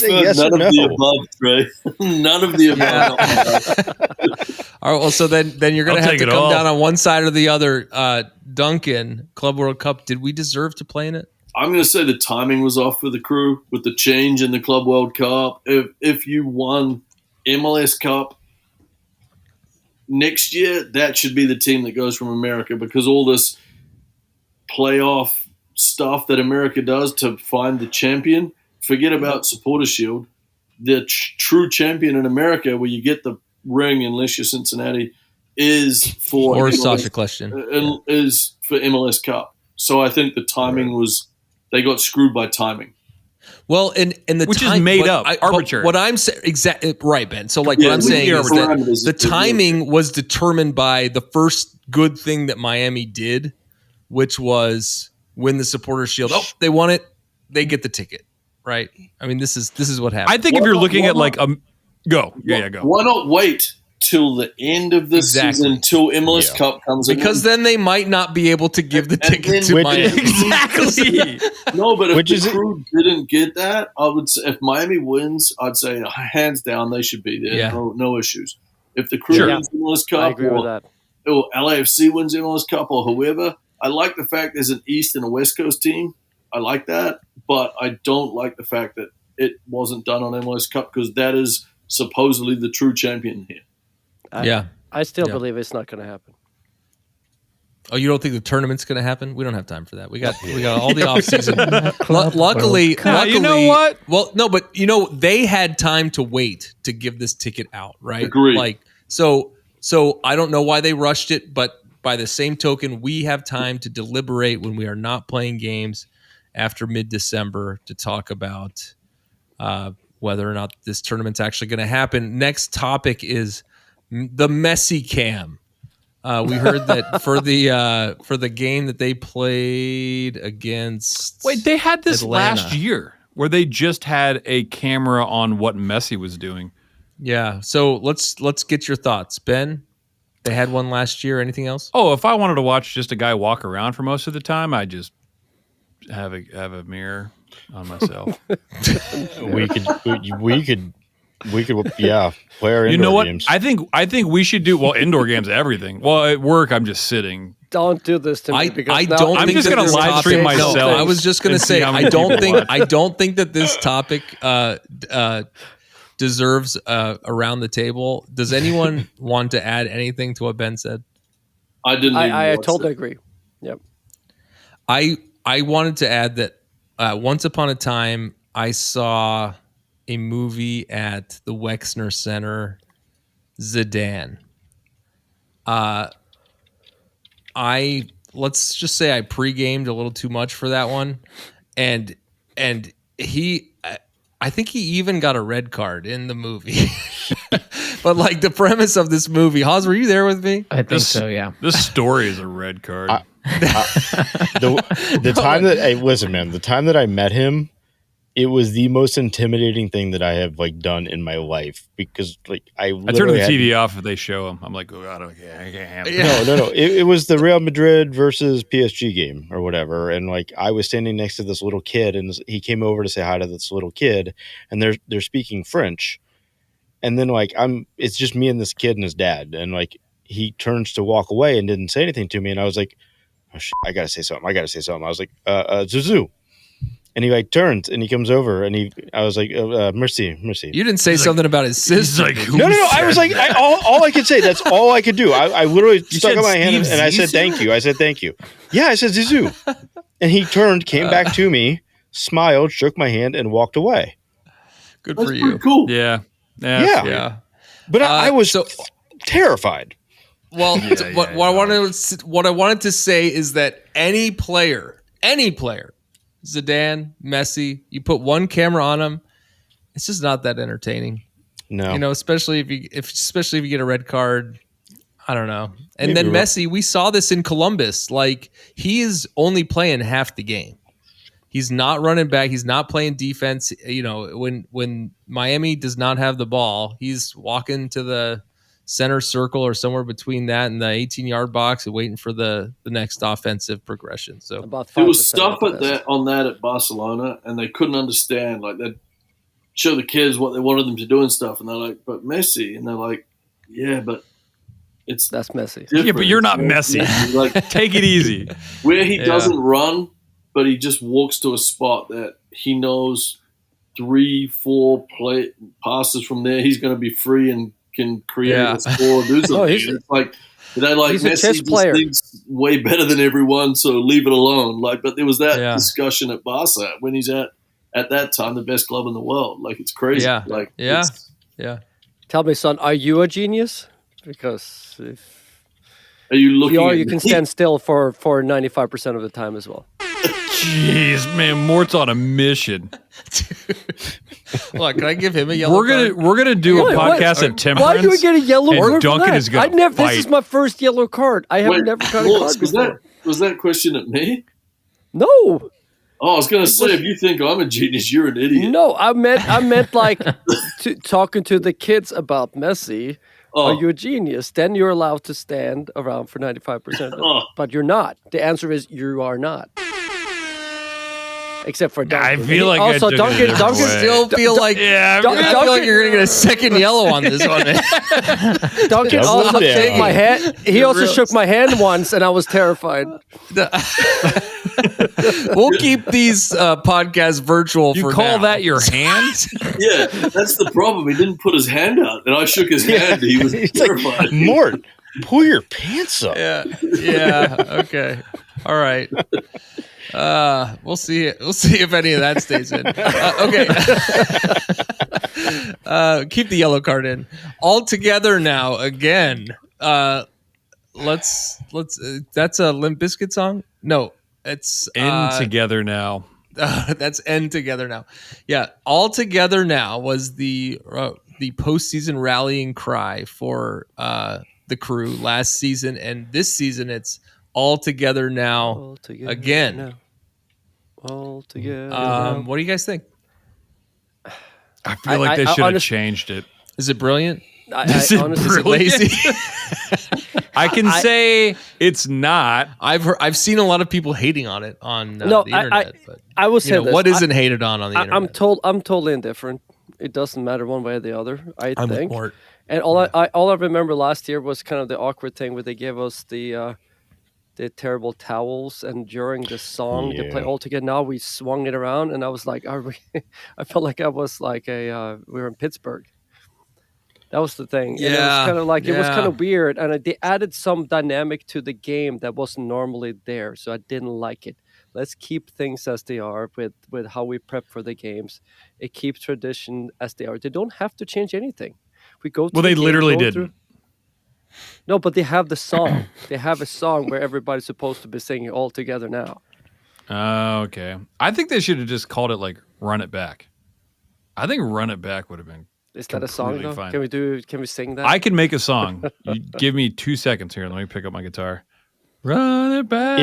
say yes or no. None of the above, Trey. None of the above. All right. Well, so then you're going to have to come down on one side or the other. Duncan, Club World Cup. Did we deserve to play in it? I'm going to say the timing was off for the Crew with the change in the Club World Cup. If you won MLS Cup next year, that should be the team that goes from America, because all this playoff stuff that America does to find the champion, forget about Supporter Shield. The true champion in America, where you get the ring unless you're Cincinnati, is for or MLS, Sasha question is for MLS Cup. So I think the timing was, they got screwed by timing. Well, and the which is made up, arbitrary. What I'm saying, exactly right, Ben. So what I'm saying is that the timing was determined by the first good thing that Miami did, which was win the Supporter Shield. Oh, they won it. They get the ticket, right? I mean, this is what happened. I think if you're looking at like go. Why not wait till the end of the season, till MLS Cup comes in? Because then they might not be able to give the ticket to Miami. Exactly. No, but if the Crew didn't get that, I would say, if Miami wins, I'd say hands down they should be there. Yeah. No issues. If the Crew wins MLS Cup, or LAFC wins MLS Cup, or whoever, I like the fact there's an East and a West Coast team. I like that, but I don't like the fact that it wasn't done on MLS Cup, because that is supposedly the true champion here. I still believe it's not going to happen. Oh, you don't think the tournament's going to happen? We don't have time for that. We got all the off season. Luckily, you know what? Well, no, but they had time to wait to give this ticket out, right? Agreed. Like, so I don't know why they rushed it, but by the same token, we have time to deliberate when we are not playing games after mid-December to talk about whether or not this tournament's actually going to happen. Next topic is the Messi cam. We heard that for the game that they played against. Wait, they had this Atlanta last year where they just had a camera on what Messi was doing. Yeah. So let's get your thoughts, Ben. They had one last year. Anything else? Oh, if I wanted to watch just a guy walk around for most of the time, I just have a mirror on myself. we could play our indoor you know what? games. I think we should do indoor games, everything. Well, at work I'm just sitting. Don't do this to me, because I'm just going to live stream myself. No, I was just going to say I don't think that this topic deserves around the table. Does anyone want to add anything to what Ben said? I didn't. I totally agree. Yep. I wanted to add that once upon a time I saw a movie at the Wexner Center, Zidane. Let's just say I pre-gamed a little too much for that one, and I think he even got a red card in the movie. But like the premise of this movie, Haas, were you there with me? I think so, yeah. This story is a red card. The time that I met him, it was the most intimidating thing that I have done in my life, because I turn the TV off if they show him. I'm like, oh God, I can't handle it. No. It was the Real Madrid versus PSG game or whatever, and I was standing next to this little kid, and he came over to say hi to this little kid, and they're speaking French, And then like it's just me and this kid and his dad, and like he turns to walk away and didn't say anything to me, and I was like, oh shit, I gotta say something. I was like, Zuzu. And he like turns and he comes over and I was like, mercy. You didn't say something about his sister. Like, no. I was like, all I could say. That's all I could do. I literally stuck out my hand and I said, thank you. Yeah, I said Zizou. And he turned, came back to me, smiled, shook my hand, and walked away. Good for you. Cool. Yeah. But I was terrified. Well, what I wanted to say is that any player, Zidane, Messi, you put one camera on them, it's just not that entertaining. No, especially if you get a red card. I don't know. And then Messi, we saw this in Columbus. Like, he is only playing half the game. He's not running back. He's not playing defense. When Miami does not have the ball, he's walking to the center circle or somewhere between that and the 18-yard box and waiting for the next offensive progression. So there was stuff on that at Barcelona, and they couldn't understand. Like, they'd show the kids what they wanted them to do and stuff, and they're like, but Messi. And they're like, yeah, but that's Messi. Different. Yeah, but you're not Messi. Like, take it easy. Where he doesn't run, but he just walks to a spot that he knows 3-4 play passes from there, he's going to be free and can create a score, do something. It's like, he's Messi a chess player. Thinks way better than everyone, so leave it alone. Like, but there was that discussion at Barca when he's at that time the best club in the world. Like, it's crazy. Yeah. Like, Tell me, son, are you a genius? Because are you looking? You can stand still for 95% of the time as well. Jeez, man, Mort's on a mission. Look, can I give him a yellow card? We're gonna do a podcast at Temperance. Why do we get a yellow card? Duncan is going to fight. This is my first yellow card. I have never got a card before. Was that question at me? No. Oh, I was going to say, if you think I'm a genius, you're an idiot. No, I meant like talking to the kids about Messi. Are you a genius? Then you're allowed to stand around for 95%. But you're not. The answer is you are not. Except for Duncan. I feel like also Duncan still feel like I feel like you're gonna get a second yellow on this one. Duncan also shook my hand. He also shook my hand once, and I was terrified. We'll keep these podcasts virtual. You for call now. that your hand? Yeah, that's the problem. He didn't put his hand out, and I shook his hand. He was terrified. Like, Mort, pull your pants up. Yeah. Okay. All right. We'll see. We'll see if any of that stays in. Okay. Keep the yellow card in. All together now again. Let's. That's a Limp Bizkit song. No, it's End Together Now. That's End Together Now. Yeah, All Together Now was the postseason rallying cry for the Crew last season, and this season it's All Together Now again. Now. All together. What do you guys think? I feel like they should have changed it. Is it brilliant? Is it lazy? I can say it's not. I've seen a lot of people hating on it on the internet. But I will say this. What isn't hated on the internet? I'm totally indifferent. It doesn't matter one way or the other. I'm think. With Mort. And all I remember last year was kind of the awkward thing where they gave us the terrible towels, and during the song they play All Together Now, we swung it around, and I was like, "Are we?" I felt like I was like we were in Pittsburgh. That was the thing. Yeah, and it was kind of like it was kind of weird, and they added some dynamic to the game that wasn't normally there, so I didn't like it. Let's keep things as they are with how we prep for the games. It keeps tradition as they are. They don't have to change anything. We go. Well, they literally didn't. No, but they have the song. They have a song where everybody's supposed to be singing All Together Now. Okay. I think they should have just called it like Run It Back. I think Run It Back would have been. Is that a song though? Fine. Can we sing that? I can make a song. You give me 2 seconds here. Let me pick up my guitar. Run it back.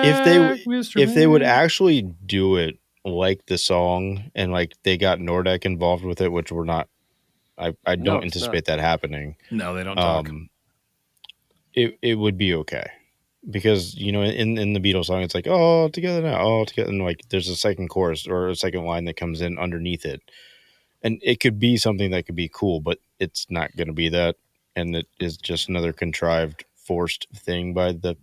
If they would actually do it like the song, and like they got Nordek involved with it, which we're not. I don't anticipate that happening. No, they don't talk. It would be okay, because in the Beatles song it's like all together now, all together, and like there's a second chorus or a second line that comes in underneath it. And it could be something that could be cool, but it's not going to be that. And it is just another contrived, forced thing by the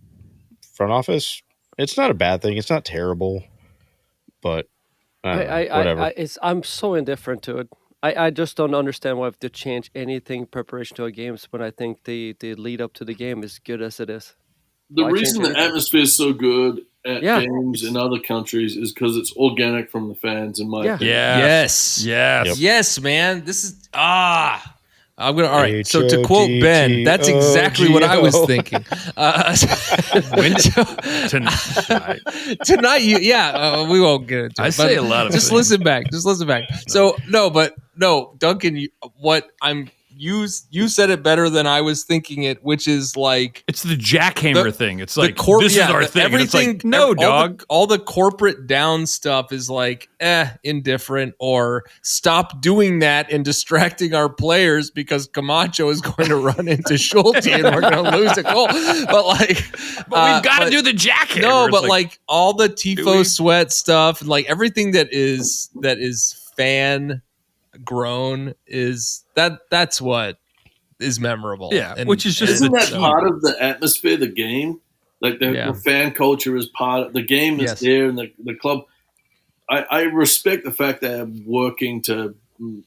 front office. It's not a bad thing. It's not terrible, but whatever. I'm so indifferent to it. I just don't understand why I have to change anything preparation to a games when I think the lead up to the game is good as it is. The reason the atmosphere is so good at games in other countries is because it's organic from the fans, in my opinion. Yes, man. This is I'm gonna. All right. So to quote Ben, that's exactly what I was thinking. Tonight, we won't get into it. I say a lot of just things. listen back. So no, Duncan. You said it better than I was thinking it, which is like it's the jackhammer thing. It's like this is our thing. Everything, it's like, no, dog. All the corporate down stuff is like indifferent, or stop doing that and distracting our players because Camacho is going to run into Schulte and we're going to lose a goal. But we've got to do the jackhammer. No, but like all the tifo sweat stuff and like everything that is fan grown is that's what is memorable. Which is just isn't that part of the atmosphere, the game? Like the fan culture is part of the game is there, and the club. I respect the fact that I'm working to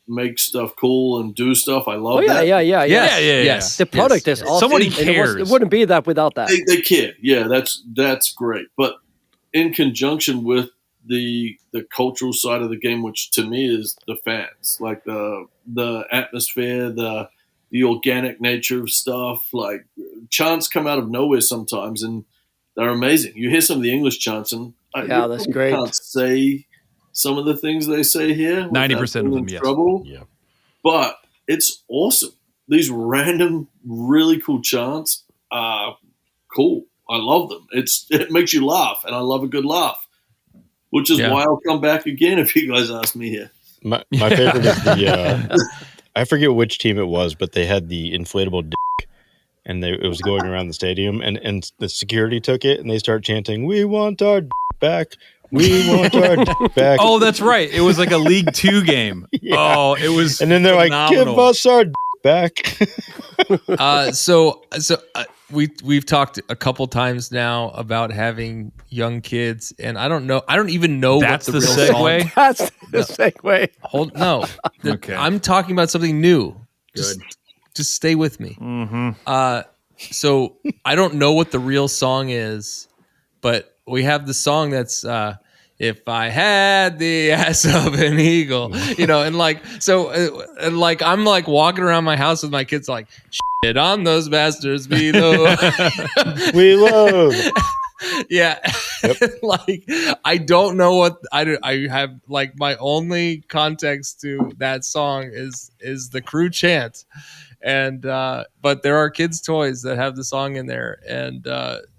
make stuff cool and do stuff. I love that. Yes. The product is awesome. Somebody cares. It wouldn't be that without that. They care. Yeah, that's great. But in conjunction with the cultural side of the game, which to me is the fans, like the atmosphere, the organic nature of stuff. Like chants come out of nowhere sometimes, and they're amazing. You hear some of the English chants, and that's great. Can't say some of the things they say here. 90% of them, yes. Trouble. Yeah, but it's awesome. These random, really cool chants are cool. I love them. It makes you laugh, and I love a good laugh. Which is why I'll come back again if you guys ask me here. My favorite is the I forget which team it was, but they had the inflatable dick, and it was going around the stadium, and the security took it, and they start chanting, "We want our dick back. We want our dick back." Oh, that's right. It was like a League 2 game. Yeah. Oh, it was. And then they're phenomenal. like, "Give us our dick back." We've talked a couple times now about having young kids, and I don't even know that's what the real segue. Song. That's the segue. Okay. I'm talking about something new. Good. Just stay with me. Mm-hmm. So I don't know what the real song is, but we have the song that's if I had the ass of an eagle, and like so, and like I'm like walking around my house with my kids, like shit on those bastards below. We love. Yeah, like I don't know what I have. Like my only context to that song is the crew chant, and but there are kids' toys that have the song in there, and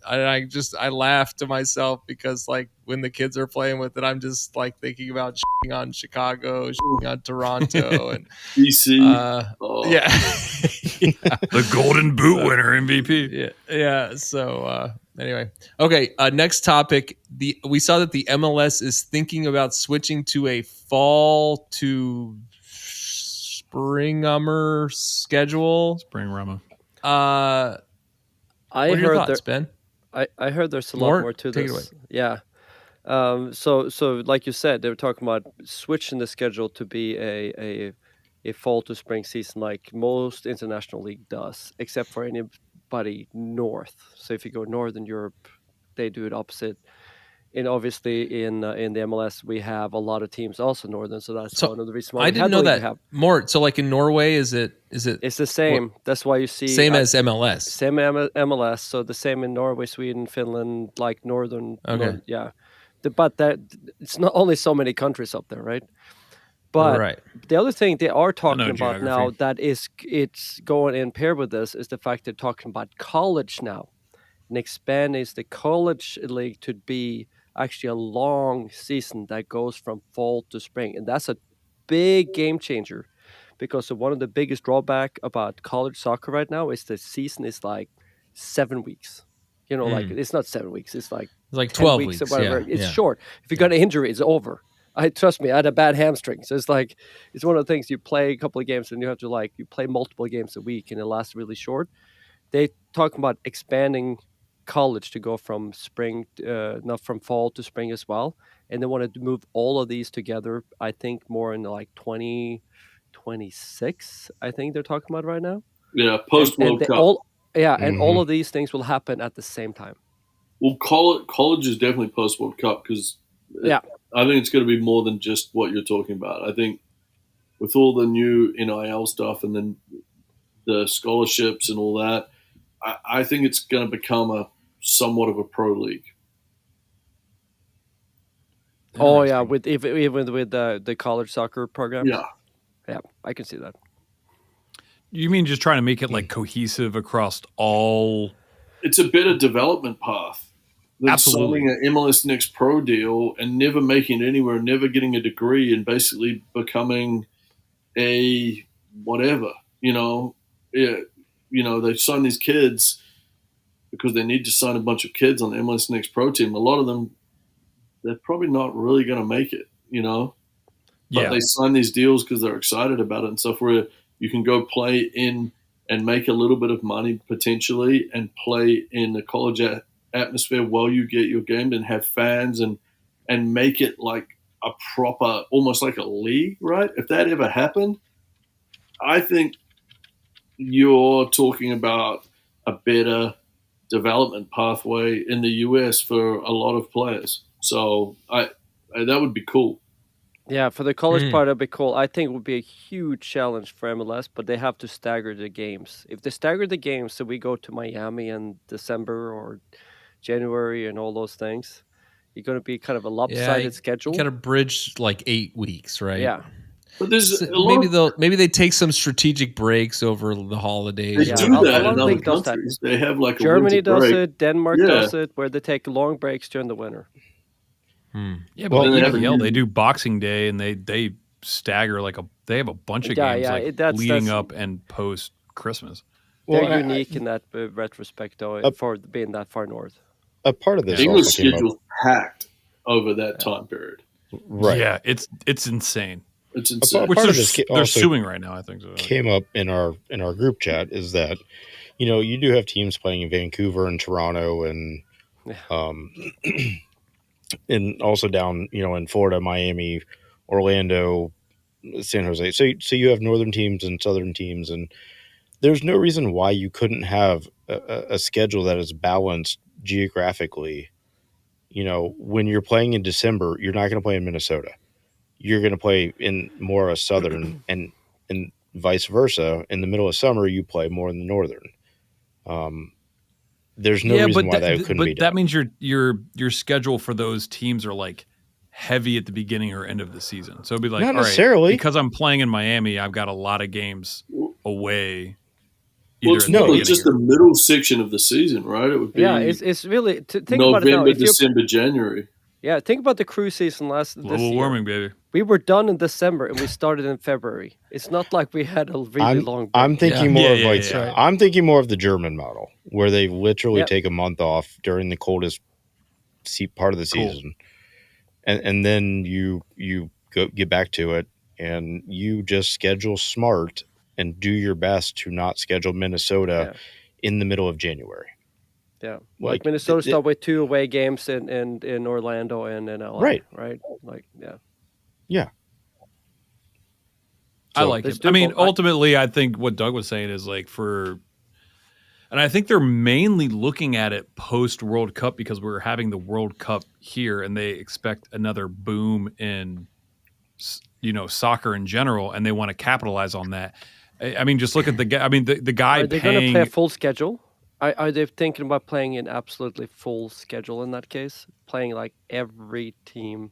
I laugh to myself because like when the kids are playing with it, I'm just like thinking about shitting on Chicago, shitting on Toronto, and DC. The Golden Boot winner MVP. Yeah. So anyway, okay. Next topic. We saw that the MLS is thinking about switching to a fall to spring-ummer schedule. Spring-rummer. What are your thoughts, Ben? I heard there's a lot Mort, more to take this. it away. Yeah. So like you said, they were talking about switching the schedule to be a fall to spring season like most international league does, except for anybody north. So if you go northern Europe, they do it opposite. And obviously in the MLS we have a lot of teams also northern, so that's one of the reasons why I didn't know that. Mort, so like in Norway, is it? It's the same. That's why you see same as MLS. Same MLS. So the same in Norway, Sweden, Finland, like northern. Okay. But that it's not only so many countries up there, right? But the other thing they are talking about now that it's going in pair with this is the fact they're talking about college now, and expanding the college league to be actually a long season that goes from fall to spring, and that's a big game changer because one of the biggest drawback about college soccer right now is the season is like 7 weeks. Like it's not 7 weeks, it's like 12 weeks or weeks whatever. Yeah, it's short. If you got an injury, it's over. Trust me, I had a bad hamstring. So it's like, it's one of the things you play a couple of games and you have to you play multiple games a week and it lasts really short. They talking about expanding college to go from spring, not from fall to spring as well. And they want to move all of these together, I think more in 2026, I think they're talking about right now. Yeah, post World Cup. And all of these things will happen at the same time. Well, college is definitely post World Cup because I think it's going to be more than just what you're talking about. I think with all the new NIL stuff and then the scholarships and all that, I think it's going to become somewhat of a pro league. Oh yeah, even with the college soccer programs. Yeah, I can see that. You mean just trying to make it cohesive across all? It's a better development path than signing an MLS Next Pro deal and never making it anywhere, never getting a degree, and basically becoming a whatever. They sign these kids because they need to sign a bunch of kids on the MLS Next Pro team. A lot of them, they're probably not really going to make it, But they sign these deals because they're excited about it and stuff, where you can go play in and make a little bit of money potentially and play in the college atmosphere while you get your game and have fans and make it like a proper, almost like a league, right? If that ever happened, I think you're talking about a better development pathway in the US for a lot of players. So that would be cool. Yeah, for the college part, that'd be cool. I think it would be a huge challenge for MLS, but they have to stagger the games. If they stagger the games, so we go to Miami in December or January and all those things, you're going to be kind of a lopsided schedule. You kind of bridge 8 weeks, right? Yeah. But there's maybe they take some strategic breaks over the holidays. They do that in other countries. They have Germany a does break. it, Denmark does it, where they take long breaks during the winter. Yeah, but EPL, they do Boxing Day and they stagger they have a bunch of games leading up and post Christmas. They're unique in that retrospect, though, for being that far north. A part of this English schedule's packed over that time period. Right. Yeah, it's insane. It's insane. Which they're suing right now, I think. So. Came up in our group chat is that, you do have teams playing in Vancouver and Toronto and and also down, in Florida, Miami, Orlando, San Jose. So you have northern teams and southern teams, and there's no reason why you couldn't have a schedule that is balanced geographically. When you're playing in December, you're not going to play in Minnesota. You're going to play in more of a southern, and vice versa. In the middle of summer, you play more in the northern. There's no reason why that couldn't be done. But that means your schedule for those teams are heavy at the beginning or end of the season. So it'd be not necessarily. All right, because I'm playing in Miami, I've got a lot of games away. Well, it's just the middle section of the season, right? It would be it's really think November, about it now. December, January. Yeah, think about the cruise season global warming, baby. We were done in December and we started in February. It's not like we had a really long break. I'm thinking more of I'm thinking more of the German model, where they literally take a month off during the coldest part of the season, and then you get back to it, and you just schedule smart and do your best to not schedule Minnesota in the middle of January. Yeah, like Minnesota started with 2 away games in Orlando and in LA. Right. Yeah. I like it. I mean, ultimately, I think what Doug was saying is and I think they're mainly looking at it post World Cup because we're having the World Cup here, and they expect another boom in, soccer in general, and they want to capitalize on that. I mean, just look at the guy. I mean, the guy. Are they going to play a full schedule? Are they thinking about playing an absolutely full schedule in that case? Playing every team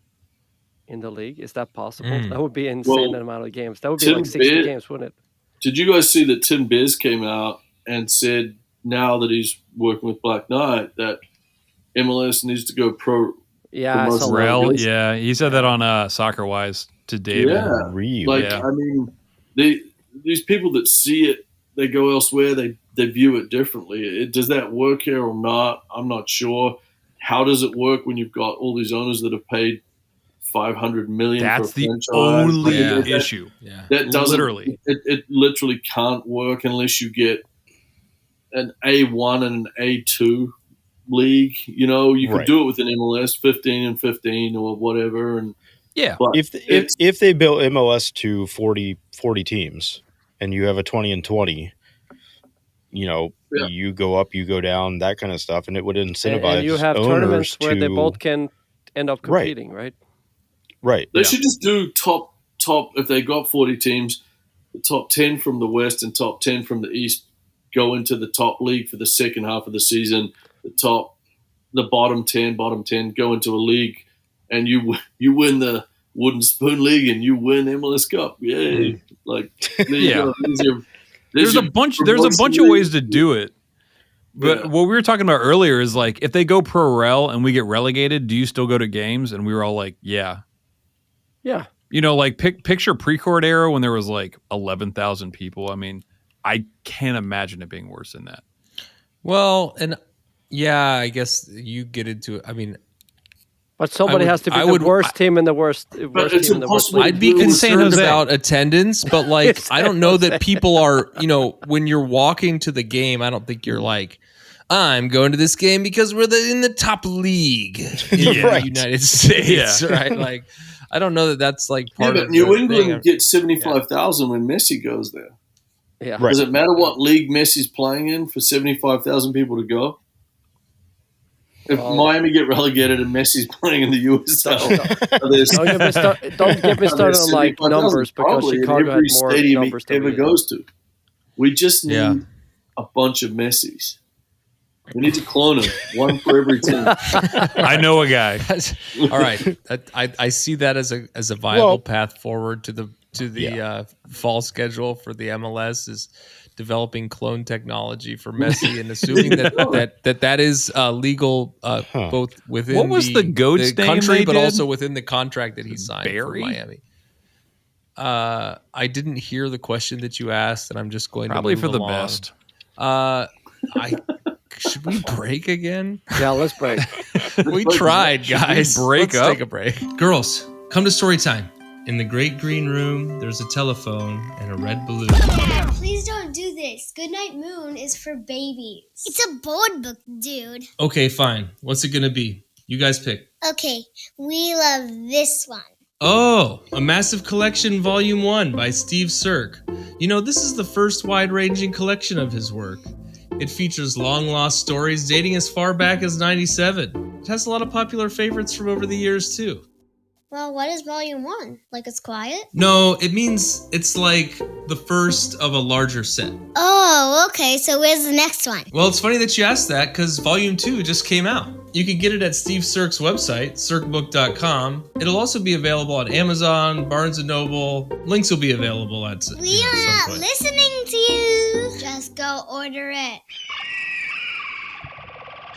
in the league? Is that possible? That would be an insane amount of games. That would be 60 games, wouldn't it? Did you guys see that Tim Biz came out and said now that he's working with Black Knight that MLS needs to go pro? Yeah, he said that on Soccer Wise to David. Yeah, really. I mean, these people that see it, they go elsewhere. They view it differently. Does that work here or not? I'm not sure. How does it work when you've got all these owners that have paid $500 million. That's for a the franchise. only issue. Yeah, that doesn't literally. It literally can't work unless you get an A1 and an A2 league. You know, you could do it with an MLS 15 and 15 or whatever. And but if they built MLS to 40 teams and you have a 20 and 20, you know, you go up, you go down, that kind of stuff, and it would incentivize and you have owners tournaments where they both can end up competing, right? They should just do top. If they got 40 teams, the top 10 from the West and top 10 from the East go into the top league for the second half of the season. The bottom 10 go into a league, and you win the Wooden Spoon League and you win MLS Cup. Yay! There's a bunch of ways to do it. But what we were talking about earlier is like, if they go pro rel and we get relegated, do you still go to games? And we were all like, yeah. You know, like picture pre-court era when there was like 11,000 people. I mean, I can't imagine it being worse than that. Well, and I guess you get into it. I mean, but somebody has to be the worst team in the worst team in the worst league. I'd be concerned about attendance, but like I don't know that people are, you know, when you're walking to the game, I don't think you're like, I'm going to this game because we're in the top league in the United States, right? Like, I don't know that that's like part of New England gets 75,000 when Messi goes there. Yeah. Does it matter what league Messi's playing in for 75,000 people to go? If Miami get relegated and Messi's playing in the USL, don't get me started on like numbers, because Chicago had more numbers than ever goes to. We just need a bunch of Messis. We need to clone them, one for every team. I know a guy. All right, I see that as a viable path forward to the fall schedule for the MLS is developing clone technology for Messi and assuming that is legal both within the goat's country, but also within the contract that he signed for Miami. I didn't hear the question that you asked, and I'm just going probably to for the along. best. Should we break again? Yeah, let's break. We tried, guys. Let's take a break. Girls, come to story time. In the great green room, there's a telephone and a red balloon. Dad, please don't do this. Goodnight Moon is for babies. It's a board book, dude. Okay, fine. What's it going to be? You guys pick. Okay, we love this one. Oh, A Massive Collection Volume 1 by Steve Sirk. You know, this is the first wide-ranging collection of his work. It features long-lost stories dating as far back as '97. It has a lot of popular favorites from over the years, too. Well, what is Volume 1? Like it's quiet? No, it means it's like the first of a larger set. Oh, okay. So where's the next one? Well, it's funny that you asked that because Volume 2 just came out. You can get it at Steve Sirk's website, circbook.com. It'll also be available on Amazon, Barnes & Noble. Links will be available at We are not listening to you. Just go order it.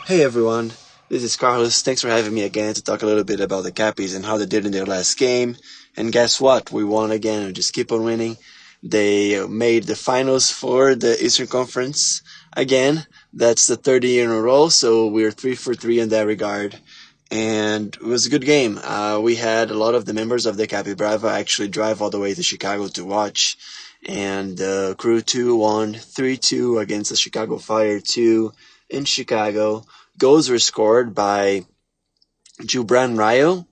Hey, everyone. This is Carlos. Thanks for having me again to talk a little bit about the Cappies and how they did in their last game. And guess what? We won again. We just keep on winning. They made the finals for the Eastern Conference again. That's the third year in a row, so we're 3 for 3 in that regard. And it was a good game. We had a lot of the members of the Cappy Brava actually drive all the way to Chicago to watch. And Crew 2 won 3-2 against the Chicago Fire 2 in Chicago. Goals were scored by Jubran Rayo,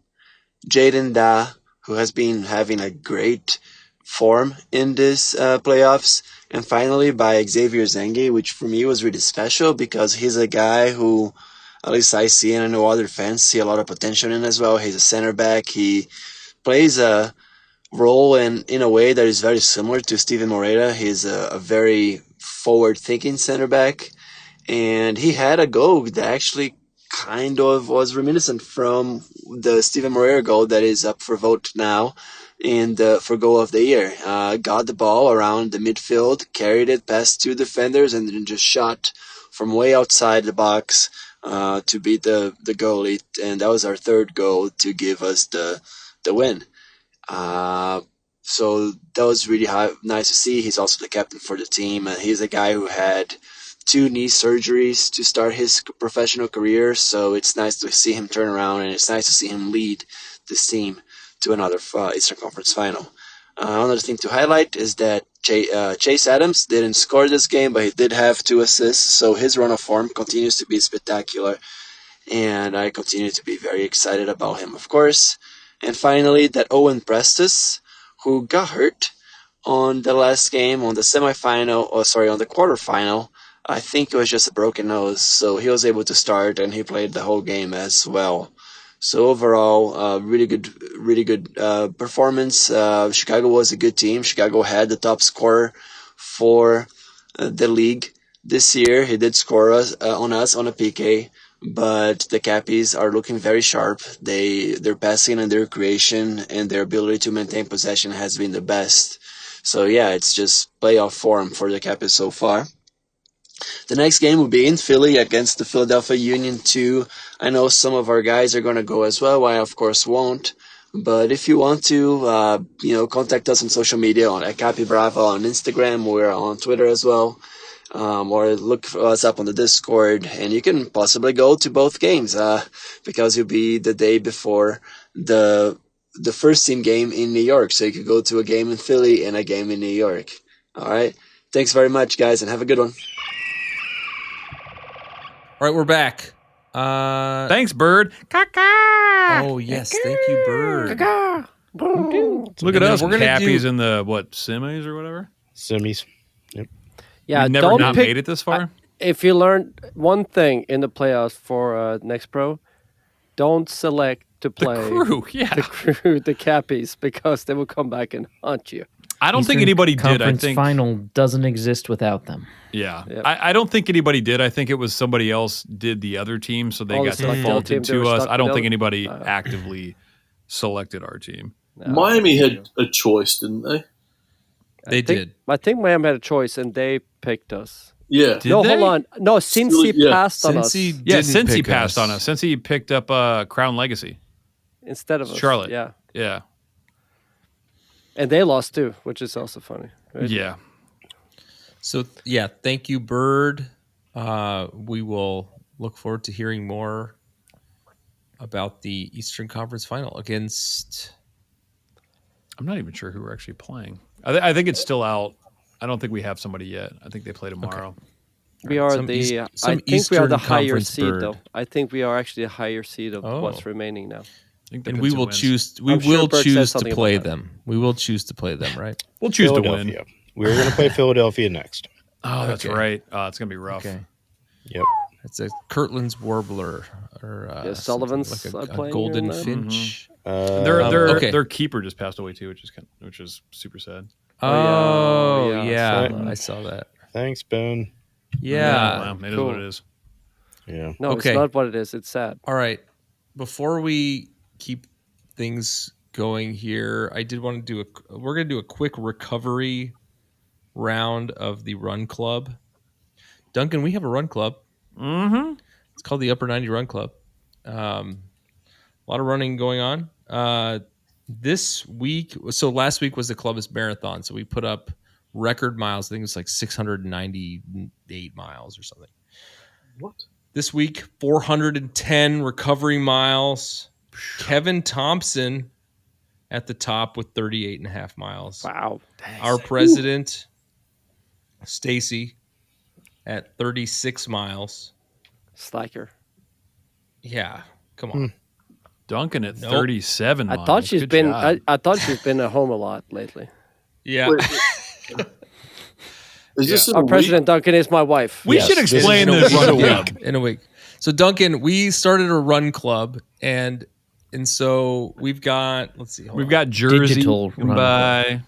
Jaden Da, who has been having a great form in this playoffs, and finally by Xavier Zengi, which for me was really special because he's a guy who, at least I see and I know other fans see a lot of potential in as well. He's a center back. He plays a role in a way that is very similar to Steven Moreira. He's a very forward-thinking center back. And he had a goal that actually kind of was reminiscent from the Steven Moreira goal that is up for vote now for goal of the year. Got the ball around the midfield, carried it past two defenders, and then just shot from way outside the box to beat the goalie. And that was our third goal to give us the win. So that was really nice to see. He's also the captain for the team. He's a guy who had 2 knee surgeries to start his professional career, so it's nice to see him turn around, and it's nice to see him lead this team. to another Eastern Conference final. Another thing to highlight is that Chase Adams didn't score this game, but he did have 2 assists, so his run of form continues to be spectacular, and I continue to be very excited about him, of course. And finally, that Owen Prestis, who got hurt on the last game, on the on the quarterfinal. I think it was just a broken nose, so he was able to start, and he played the whole game as well. So overall, really good performance. Chicago was a good team. Chicago had the top scorer for the league this year. He did score on us on a PK, but the Cappies are looking very sharp. Their passing and their creation and their ability to maintain possession has been the best. So yeah, it's just playoff form for the Cappies so far. The next game will be in Philly against the Philadelphia Union 2. I know some of our guys are going to go as well. I, of course, won't. But if you want to, contact us on social media at Capi Brava on Instagram. We're on Twitter as well. Or look for us up on the Discord. And you can possibly go to both games because you'll be the day before the first team game in New York. So you could go to a game in Philly and a game in New York. All right. Thanks very much, guys, and have a good one. All right, we're back. Thanks, Bird. Oh, yes. Thank you, Bird. Look at us. We're Cappies in the, semis or whatever? Semis. Yep. Yeah, You've never not made it this far? If you learn one thing in the playoffs for Next Pro, don't select to play the crew, the Cappies, because they will come back and hunt you. I don't think anybody did. I think final doesn't exist without them. Yeah, yep. I don't think anybody did. I think it was somebody else did the other team, so they got defaulted to us. I don't think anybody actively selected our team. No. Miami had a choice, didn't they? They did. I think Miami had a choice, and they picked us. Yeah. Hold on. No, Cincy passed on us. Cincy passed on us. Cincy picked up Crown Legacy instead of us. Charlotte. Yeah. And they lost too, which is also funny. Right? Yeah. So, thank you, Bird. We will look forward to hearing more about the Eastern Conference Final against... I'm not even sure who we're actually playing. I think it's still out. I don't think we have somebody yet. I think they play tomorrow. Okay. We are I think we are the higher seed, though. I think we are actually a higher seed of what's remaining now. And we will choose. We will choose to play them. We will choose to play them, right? We'll choose to win. We're going to play Philadelphia next. Oh, that's right. It's going to be rough. Okay. Yep. It's a Kirtland's Warbler or Sullivan's like a golden finch. Their keeper just passed away too, which is super sad. Oh yeah, I saw that. Thanks, Boone. Yeah, it is what it is. Yeah. No, it's not what it is. It's sad. All right. Before we keep things going here, I did want to we're going to do a quick recovery round of the Run Club. Duncan, we have a Run Club. Mm-hmm. It's called the Upper 90 Run Club. A lot of running going on. This week, so last week was the Columbus Marathon, so we put up record miles. I think it was like 698 miles or something. What? This week, 410 recovery miles. Kevin Thompson at the top with 38 and a half miles. Wow. Our president, Stacy, at 36 miles. Slacker. Yeah, come on. Duncan at 37 miles. I thought she's been at home a lot lately. Yeah. Is this our president, Duncan, is my wife. We should explain this in a week. So Duncan, we started a run club, and so we've got got jersey digital by.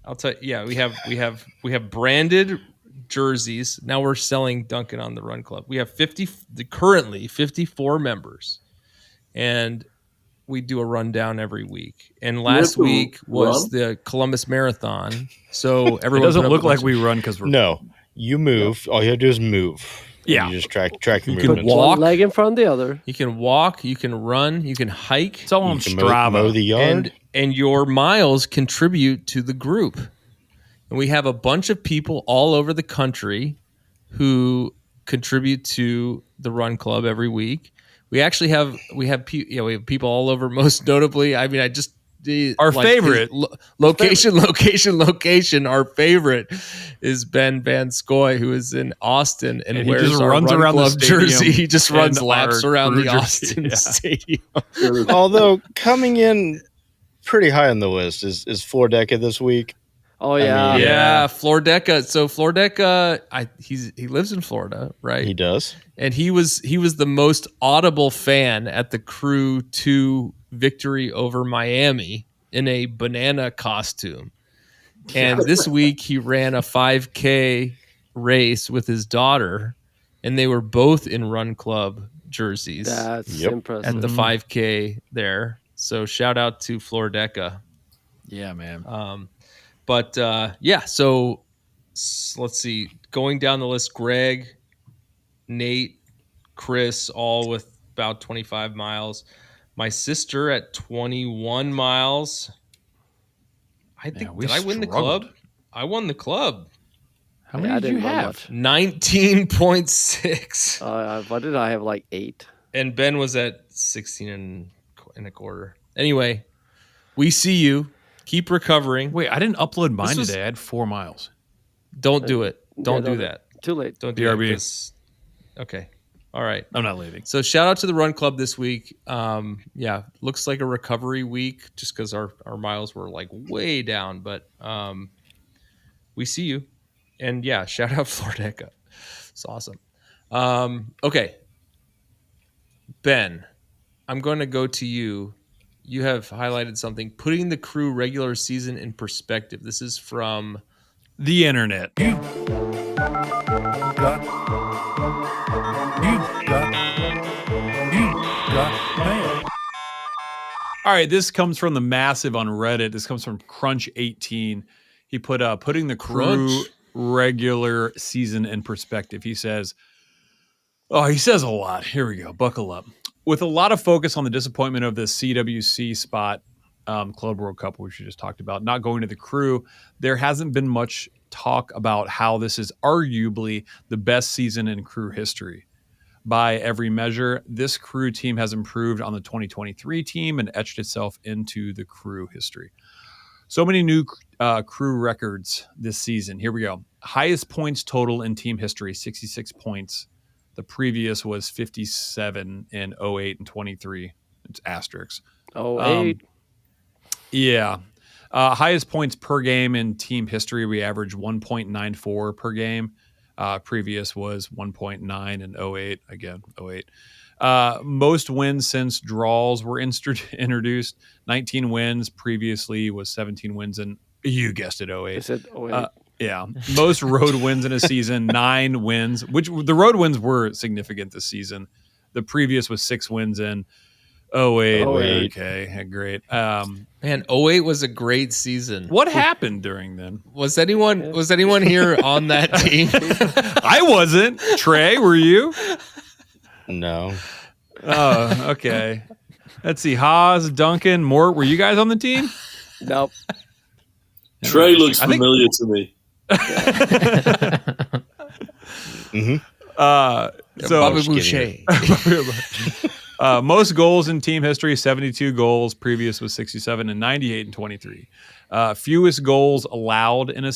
I'll tell you. Yeah, we have branded jerseys. Now we're selling Duncan on the Run Club. We have currently 54 members, and we do a rundown every week. And last week was the Columbus Marathon. So everyone it doesn't look like we run because we're you move. All you have to do is move. Yeah, you just track your movements. You can walk, one leg in front of the other. You can walk. You can run. You can hike. It's all on Strava. Mow the yard, and your miles contribute to the group. And we have a bunch of people all over the country who contribute to the Run Club every week. We actually have people all over. Most notably, I mean, I just Our favorite. Location. Our favorite is Ben Van Scoy, who is in Austin and he wears just our runs Run around Club the stadium jersey. He just runs in laps our around crew the jersey, Austin stadium. Although coming in pretty high on the list is Flordeca this week. Oh yeah, yeah, Flordeca. So Flordeca, he lives in Florida, right? He does, and he was the most audible fan at the Crew 2 victory over Miami in a banana costume. And this week he ran a 5K race with his daughter, and they were both in Run Club jerseys. That's impressive. At the 5K there. So shout out to Flordeca. Yeah, man. But so let's see. Going down the list, Greg, Nate, Chris, all with about 25 miles. My sister at 21 miles. I think, did I win the club? I won the club. How many did you have? 19.6. What did I have, like 8? And Ben was at 16 and a quarter. Anyway, we see you. Keep recovering. Wait, I didn't upload mine today. I had 4 miles. Don't do it. Don't do that. Too late. Don't do it. Okay. All right. I'm not leaving. So shout out to the Run Club this week. Looks like a recovery week just because our miles were like way down. But we see you. And yeah, shout out Flordeca. It's awesome. Okay. Ben, I'm going to go to you. You have highlighted something, putting the Crew regular season in perspective. This is from the internet. All right, this comes from the massive on Reddit. This comes from Crunch18. He put putting the Crew regular season in perspective. He says a lot. Here we go. Buckle up. With a lot of focus on the disappointment of the CWC spot, Club World Cup, which we just talked about, not going to the Crew, there hasn't been much talk about how this is arguably the best season in Crew history. By every measure, this Crew team has improved on the 2023 team and etched itself into the Crew history. So many new Crew records this season. Here we go. Highest points total in team history, 66 points. The previous was 57 in 08 and 23. It's asterisks. 08. Yeah. Highest points per game in team history. We average 1.94 per game. Previous was 1.9 in 08. Again, 08. Most wins since draws were introduced. 19 wins. Previously was 17 wins in, you guessed it, 08. I said 08. Yeah. Most road wins in a season, 9 wins, which the road wins were significant this season. The previous was 6 wins in 08. Okay, great. Man, 08 was a great season. What happened during then? Was anyone here on that team? I wasn't. Trey, were you? No. Oh, okay. Let's see. Haas, Duncan, Mort, were you guys on the team? Nope. Trey looks familiar to me. Mm-hmm. Bobby Boucher. Most goals in team history, 72 goals. Previous was 67 and 98 and 23. Fewest goals allowed in a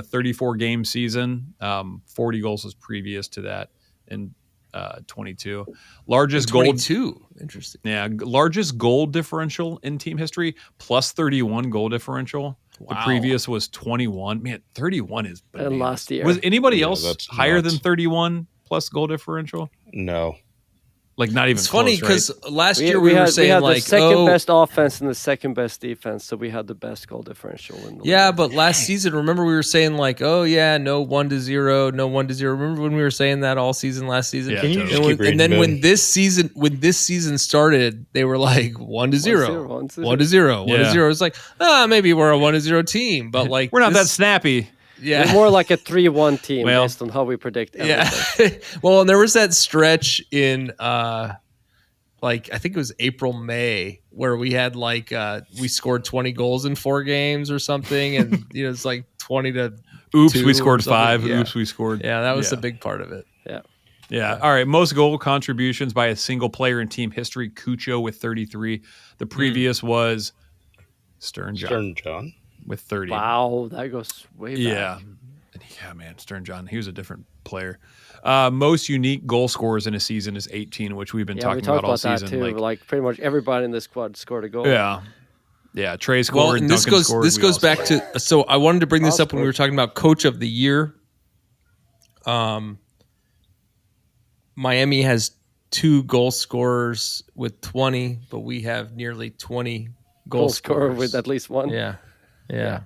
34 game season. 40 goals was previous to that in 22. Largest goal. 22. Interesting. Yeah, largest goal differential in team history, plus 31 goal differential. Wow. The previous was 21. Man, 31 is bananas. And last year. Was anybody else higher than 31 plus goal differential? No. Like not even. It's close, funny because right? last year we were saying the second best offense and the second best defense, so we had the best goal differential in the league. But last season, remember we were saying no 1-0, no 1-0. Remember when we were saying that all season last season? Yeah, Can you totally. just keep reading, and then Ben? when this season started, they were like 1-0, 1-0. It's like maybe we're a 1-0 team, but like we're not that snappy. Yeah, we're more like a 3-1 team well, based on how we predict everything. Yeah. Well, and there was that stretch in I think it was April, May, where we had we scored 20 goals in 4 games or something, and it's like 20 to. Oops, we scored 5. Yeah. Oops, we scored. Yeah, that was a big part of it. Yeah. All right. Most goal contributions by a single player in team history. Cucho with 33. The previous was Stern John with 30. Wow, that goes way back. Yeah, man, Stern John. He was a different player. Most unique goal scorers in a season is 18, which we've been talking about all season. That too. Like pretty much everybody in this squad scored a goal. Yeah. Trey scored. Well, and Duncan scored. This goes back to. So I wanted to bring this up when we were talking about Coach of the Year. Miami has 2 goal scorers with 20, but we have nearly 20 goal scorers with at least one. Yeah,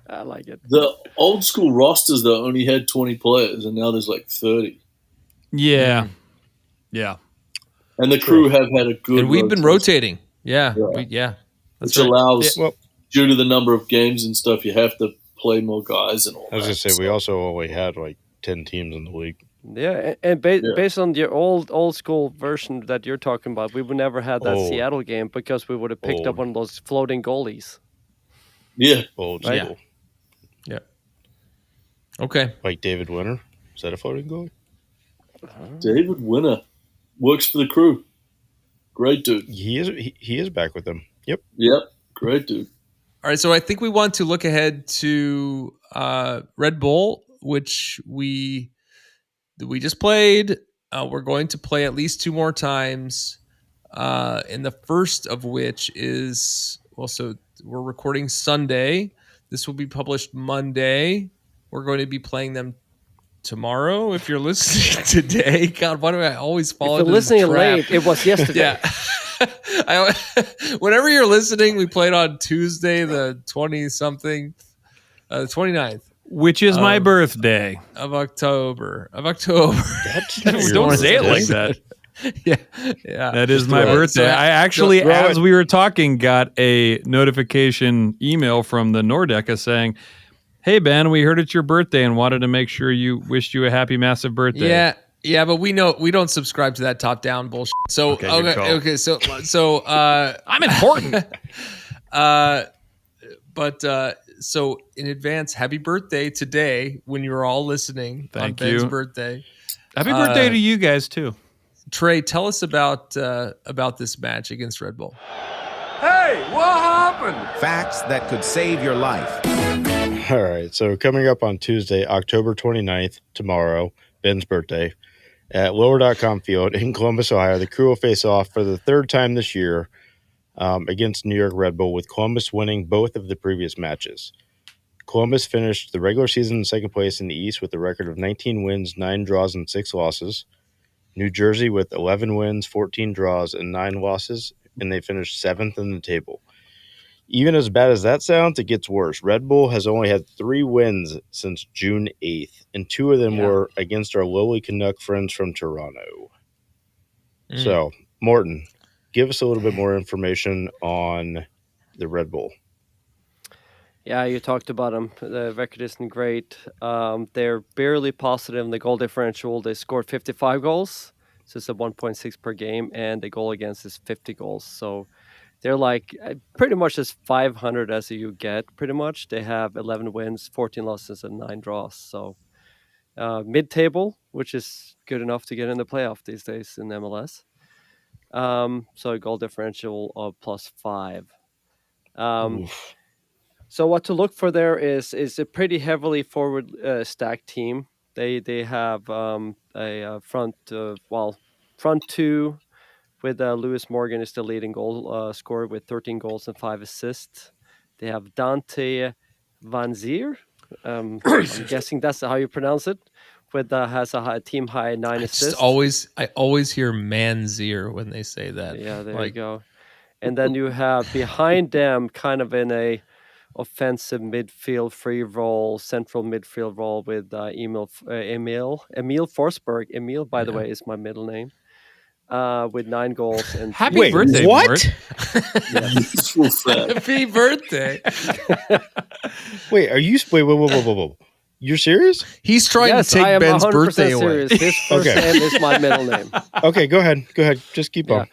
I like it. The old school rosters though only had 20 players, and now there's like 30. Yeah. And the crew have had a good. And we've been rotating. Yeah. Which allows, due to the number of games and stuff, you have to play more guys and all. I was going to say, we also only had like 10 teams in the league. Yeah, and based on your old school version that you're talking about, we would never had that Seattle game because we would have picked up one of those floating goalies. Yeah. Old right? school. Yeah. Okay. Like David Winter? Is that a floating goalie? David Winter works for the crew. Great dude. He is back with them. Yep. Great dude. All right, so I think we want to look ahead to Red Bull, which we just played. We're going to play at least 2 more times, and the first of which is so we're recording Sunday. This will be published Monday. We're going to be playing them tomorrow. If you're listening today, God, why do I always fall into this listening trap? late? It was yesterday. Whenever you're listening, we played on Tuesday, the 20-something, the 29th. Which is my birthday. Of October. Don't say it like that. Yeah. That is my birthday. I actually, as we were talking, got a notification email from the Nordeca saying, "Hey, Ben, we heard it's your birthday and wanted to make sure you wished you a happy, massive birthday." Yeah, but we know we don't subscribe to that top-down bullshit. So okay. So I'm important. So in advance, happy birthday today when you're all listening. Thank on you. Ben's birthday. Happy birthday to you guys too. Trey, tell us about this match against Red Bull. Hey, what happened? Facts that could save your life. All right, so coming up on Tuesday, October 29th, tomorrow, Ben's birthday, at Lower.com Field in Columbus, Ohio, the crew will face off for the 3rd time this year against New York Red Bull, with Columbus winning both of the previous matches. Columbus finished the regular season in 2nd place in the East with a record of 19 wins, 9 draws, and 6 losses. New Jersey with 11 wins, 14 draws, and 9 losses, and they finished 7th in the table. Even as bad as that sounds, it gets worse. Red Bull has only had 3 wins since June 8th, and 2 of them were against our lowly Canuck friends from Toronto. So, Morton, give us a little bit more information on the Red Bull. Yeah, you talked about them. The record isn't great. They're barely positive in the goal differential. They scored 55 goals, so it's a 1.6 per game, and the goal against is 50 goals. So they're like pretty much as 500 as you get, pretty much. They have 11 wins, 14 losses, and 9 draws. So mid-table, which is good enough to get in the playoff these days in MLS. So a goal differential of +5. So what to look for there is a pretty heavily forward stacked team. They have a front 2 with Lewis Morgan is the leading goal scorer with 13 goals and 5 assists. They have Dante Vanzier. I'm guessing that's how you pronounce it. With has a team high 9 assists. I always hear Manzier when they say that. Yeah, there you go. And then you have behind them kind of in a offensive midfield free role, central midfield role with Emil Forsberg. Emil, by the way, is my middle name. With 9 goals and happy birthday, what? Mort. Happy birthday. Wait. You're serious? He's trying to take Ben's birthday away. His first name is my middle name. Okay, go ahead. Just keep on.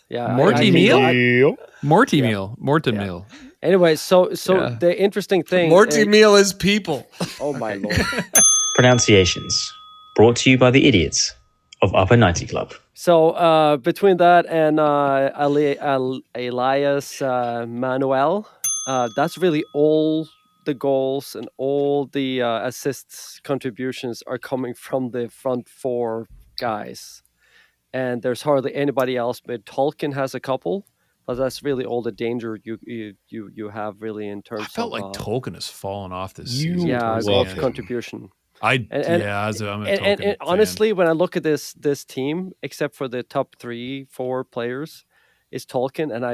Yeah. Morty Meal? Morty Meal. Morton Meal. Anyway, so the interesting thing... Morty Meal is people. Oh, my Lord. Pronunciations. Brought to you by the idiots of Upper 90 Club. So between that and Elias Manuel, that's really all the goals and all the assists contributions are coming from the front four guys. And there's hardly anybody else, but Tolkien has a couple, but that's really all the danger you have really in terms of. I felt like Tolkien has fallen off this You season. Yeah, love golf him. contribution. I'm a Tolkien fan. Honestly, when I look at this team, except for the top 3-4 players, it's Tolkien, and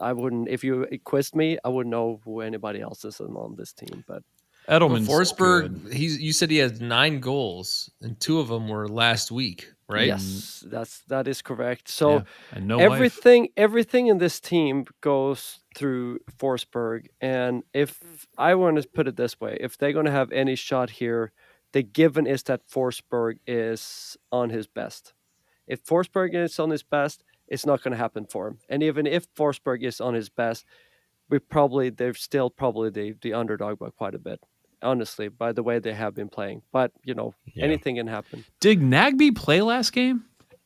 I wouldn't, if you quizzed me, I wouldn't know who anybody else is on this team. But Edelman's Forsberg, good. you said he has 9 goals, and 2 of them were last week, right? Yes, that is correct. So and no everything in this team goes through Forsberg. And if I want to put it this way, if they're going to have any shot here, the given is that Forsberg is on his best. If Forsberg is on his best, it's not going to happen for him. And even if Forsberg is on his best, they're still probably the underdog by quite a bit. Honestly, by the way they have been playing. But, anything can happen. Did Nagby play last game?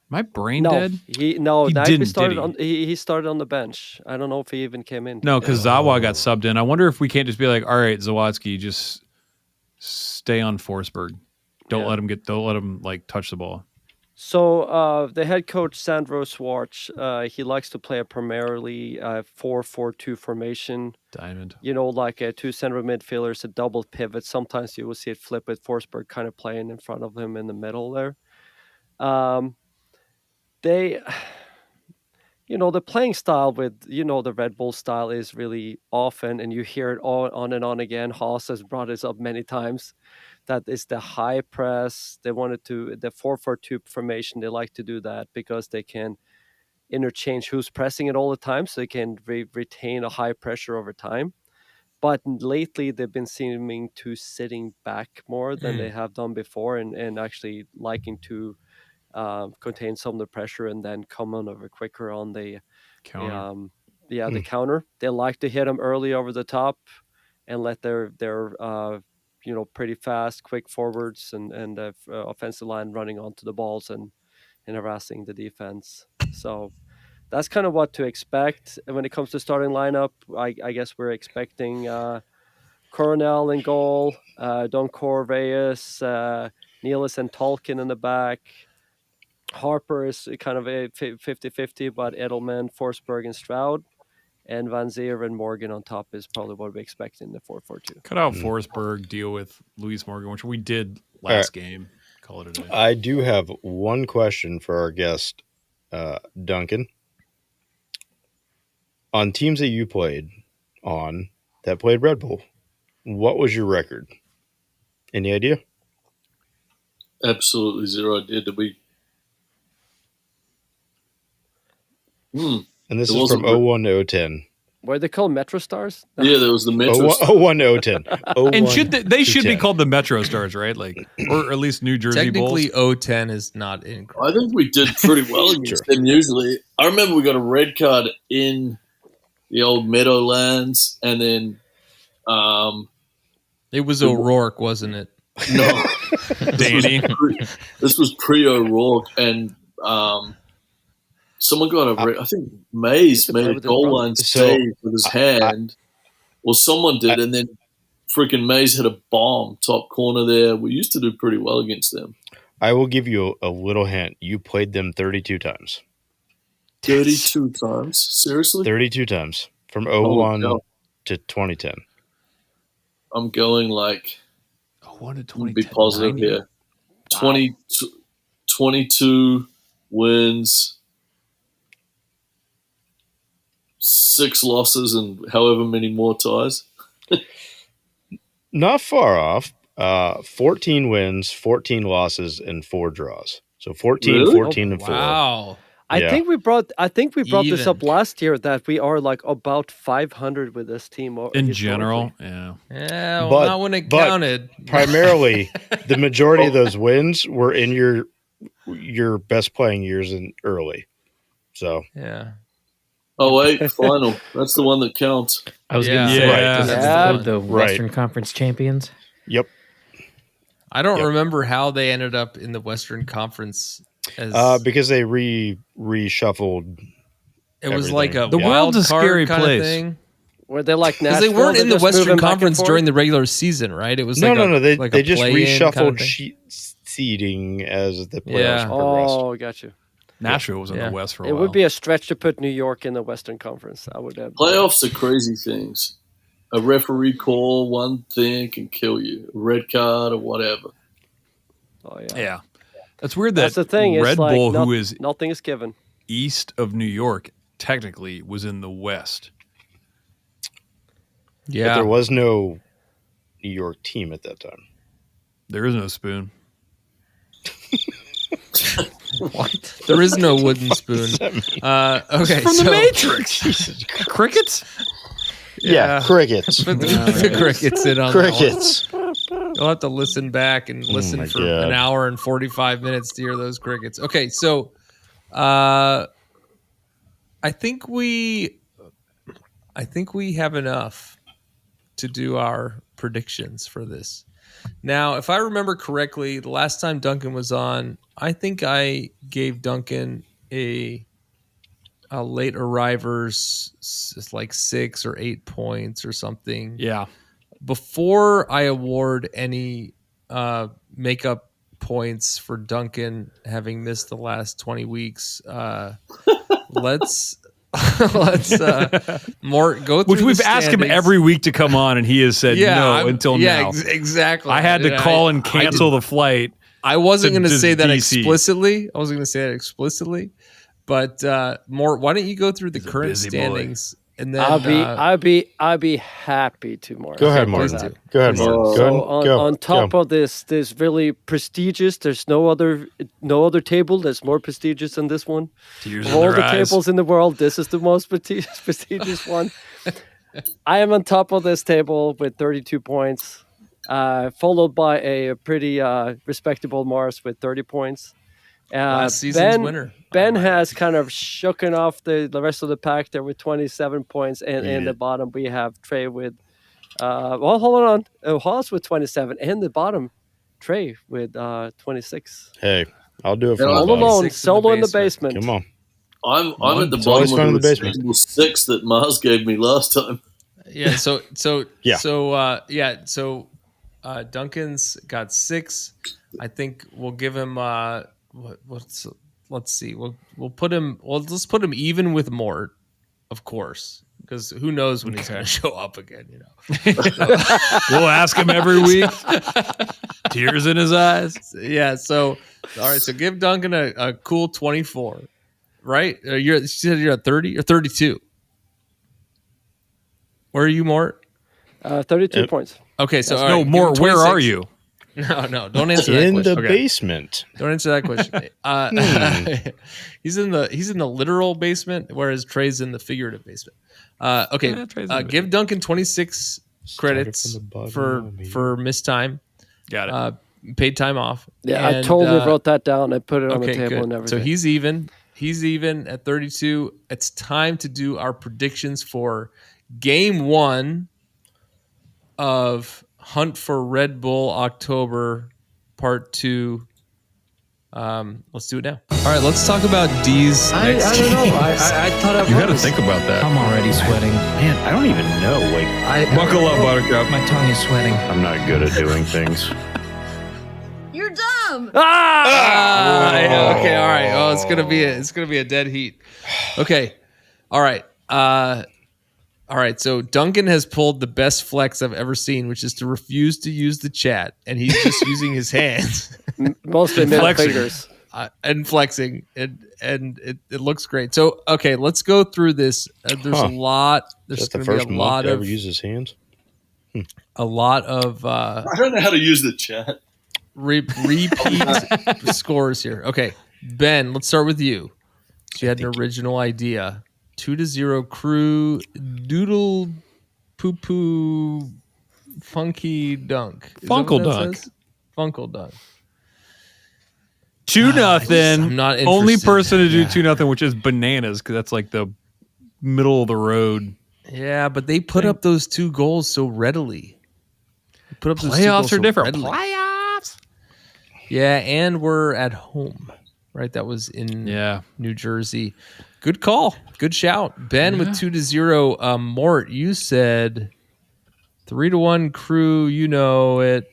My brain dead? Nagby started he started on the bench. I don't know if he even came in. No, because Zawa got subbed in. I wonder if we can't just be like, all right, Zawadzki, just stay on Forsberg. Don't let him like touch the ball. So the head coach Sandro Schwartz, he likes to play a primarily 4-4-2 formation. Diamond. Like a 2 center midfielders, a double pivot. Sometimes you will see it flip with Forsberg kind of playing in front of him in the middle there. The playing style with, the Red Bull style is really often, and you hear it all on and on again. Haas has brought this up many times. That is the high press. They wanted to, the 4-4-2 formation, they like to do that because they can interchange who's pressing it all the time, so they can retain a high pressure over time. But lately, they've been seeming to sitting back more than they have done before, and actually liking to contain some of the pressure and then come on over quicker on the counter. The counter. They like to hit them early over the top and let their pretty fast, quick forwards and offensive line running onto the balls and harassing the defense. So that's kind of what to expect. And when it comes to starting lineup, I guess we're expecting Coronel in goal, Dunc, Reyes, Nealis and Tolkien in the back. Harper is kind of a 50-50, but Edelman, Forsberg, and Stroud. And Van Zier and Morgan on top is probably what we expect in the 4-4-2. Cut out Forsberg, deal with Luis Morgan, which we did last game. Call it a day. I do have one question for our guest, Duncan. On teams that you played on that played Red Bull, what was your record? Any idea? Absolutely zero idea. Did we? And this is from 01 to 010. What are they called? Metro Stars? Yeah, there was the Metro Stars. 01 to 010. And they should be called the Metro Stars, right? Like, or at least New Jersey Technically, Bulls. 010 is not in. I think we did pretty well against them usually. I remember we got a red card in the old Meadowlands, and then it was O'Rourke, wasn't it? No, Danny. This was pre-O'Rourke, and someone got I think Mays made a goal line save with his hand, or someone did, and then freaking Mays hit a bomb top corner there. We used to do pretty well against them. I will give you a little hint. You played them 32 times. 32 times? Seriously? 32 times. From 01 to 2010. I'm going like... 01 to 2010. Be positive 90. here. 22 wins... 6 losses and however many more ties. Not far off. 14 wins, 14 losses, and 4 draws. So 14, really? 14, and 4. Wow. I think we brought this up last year that we are like about 500 with this team in general. Yeah. Yeah, well, not when it counted. Primarily, the majority of those wins were in your best playing years in early. So yeah. 08 final. That's the one that counts. I was going to say the Western Conference champions. Yep. I don't remember how they ended up in the Western Conference. Because they reshuffled. It was like a the wild world's a card scary kind place. of thing. Were they like Because Nashville? they weren't in the Western Conference forth? during the regular season, right? It was no. like They a just play-in kind of reshuffled thing. seeding as the playoffs progressed. Oh, got you. Nashville was in the West for a while. It would be a stretch to put New York in the Western Conference. I would have. Playoffs are crazy things. A referee call, one thing can kill you. A red card or whatever. Oh yeah. Yeah. That's weird that That's the thing. Red it's like Bull, who is nothing is given. east of New York, technically was in the West. Yeah. But there was no New York team at that time. There is no spoon. What? There is no wooden spoon. Okay, From the Matrix. Crickets? Yeah, crickets. Put the crickets in on crickets. That one. You'll have to listen back and listen for an hour and 45 minutes to hear those crickets. Okay, so I think we have enough to do our predictions for this. Now, if I remember correctly, the last time Duncan was on, I think I gave Duncan a late arrivers, like 6 or 8 points or something. Yeah. Before I award any makeup points for Duncan having missed the last 20 weeks, let's Mort go through. Which we've asked him every week to come on, and he has said no until now. Exactly. I had to call and cancel the flight. I wasn't going to say that DC. explicitly. But Mort, why don't you go through the current standings, and then I'll be happy to, Mort. Go ahead, Mort. Go ahead, Mort. So on top of this really prestigious. There's no other table that's more prestigious than this one. Of all the tables in the world, this is the most prestigious one. I am on top of this table with 32 points, followed by a pretty respectable Mars with 30 points. Last season's winner. Ben has kind of shooken off the rest of the pack there with 27 points, and in the bottom we have Trey with hold on, Haas with 27, and the bottom Trey with 26. Hey, I'll do it for all alone, solo in the basement. Come on, I'm at the bottom of the basement. 6 that Mars gave me last time. Yeah. So Duncan's got 6. I think we'll give him let's see. We'll put him. Well, let's put him even with Mort, of course, because who knows when he's going to show up again. You know, we'll ask him every week. Tears in his eyes. Yeah. So all right. So give Duncan a cool 24. Right? You said you're at 30 or 32. Where are you, Mort? 32 points. Okay. So no, Mort. Where are you? No, don't answer that question. In the basement. Don't answer that question. He's in the literal basement, whereas Trey's in the figurative basement. Okay, give Duncan 26 credits for missed time. Got it. Paid time off. Yeah, I totally wrote that down. I put it on the table good. and everything. So he's even. He's even at 32. It's time to do our predictions for Game 1 of Hunt for Red Bull October Part 2. Let's do it now. All right, let's talk about D's next I don't know. I thought you got to think about that. I'm already sweating. Man, I don't even know. Like, buckle up, Buttercup. My tongue is sweating. I'm not good at doing things. You're dumb. Yeah, okay, all right. Oh, it's gonna be a dead heat. Okay, all right. All right, so Duncan has pulled the best flex I've ever seen, which is to refuse to use the chat, and he's just using his hands, mostly middle fingers, and flexing, and it looks great. So, okay, let's go through this. There's a lot. There's going to be a lot of. Ever use his hands? A lot of. I don't know how to use the chat. Repeat scores here. Okay, Ben, let's start with you. So you had an original idea. 2-0 crew doodle poo poo funky dunk. Funkle dunk. Funkle dunk. 2-0. I'm not only interested. person to do 2-0, which is bananas, because that's like the middle of the road. Yeah, but they put up those 2 goals so readily. Put up those playoffs 2 goals are different. Readily. Playoffs. Yeah, and we're at home, right? That was in New Jersey. Good call. Good shout. Ben with 2-0. Mort, you said 3-1 Crew. You know it.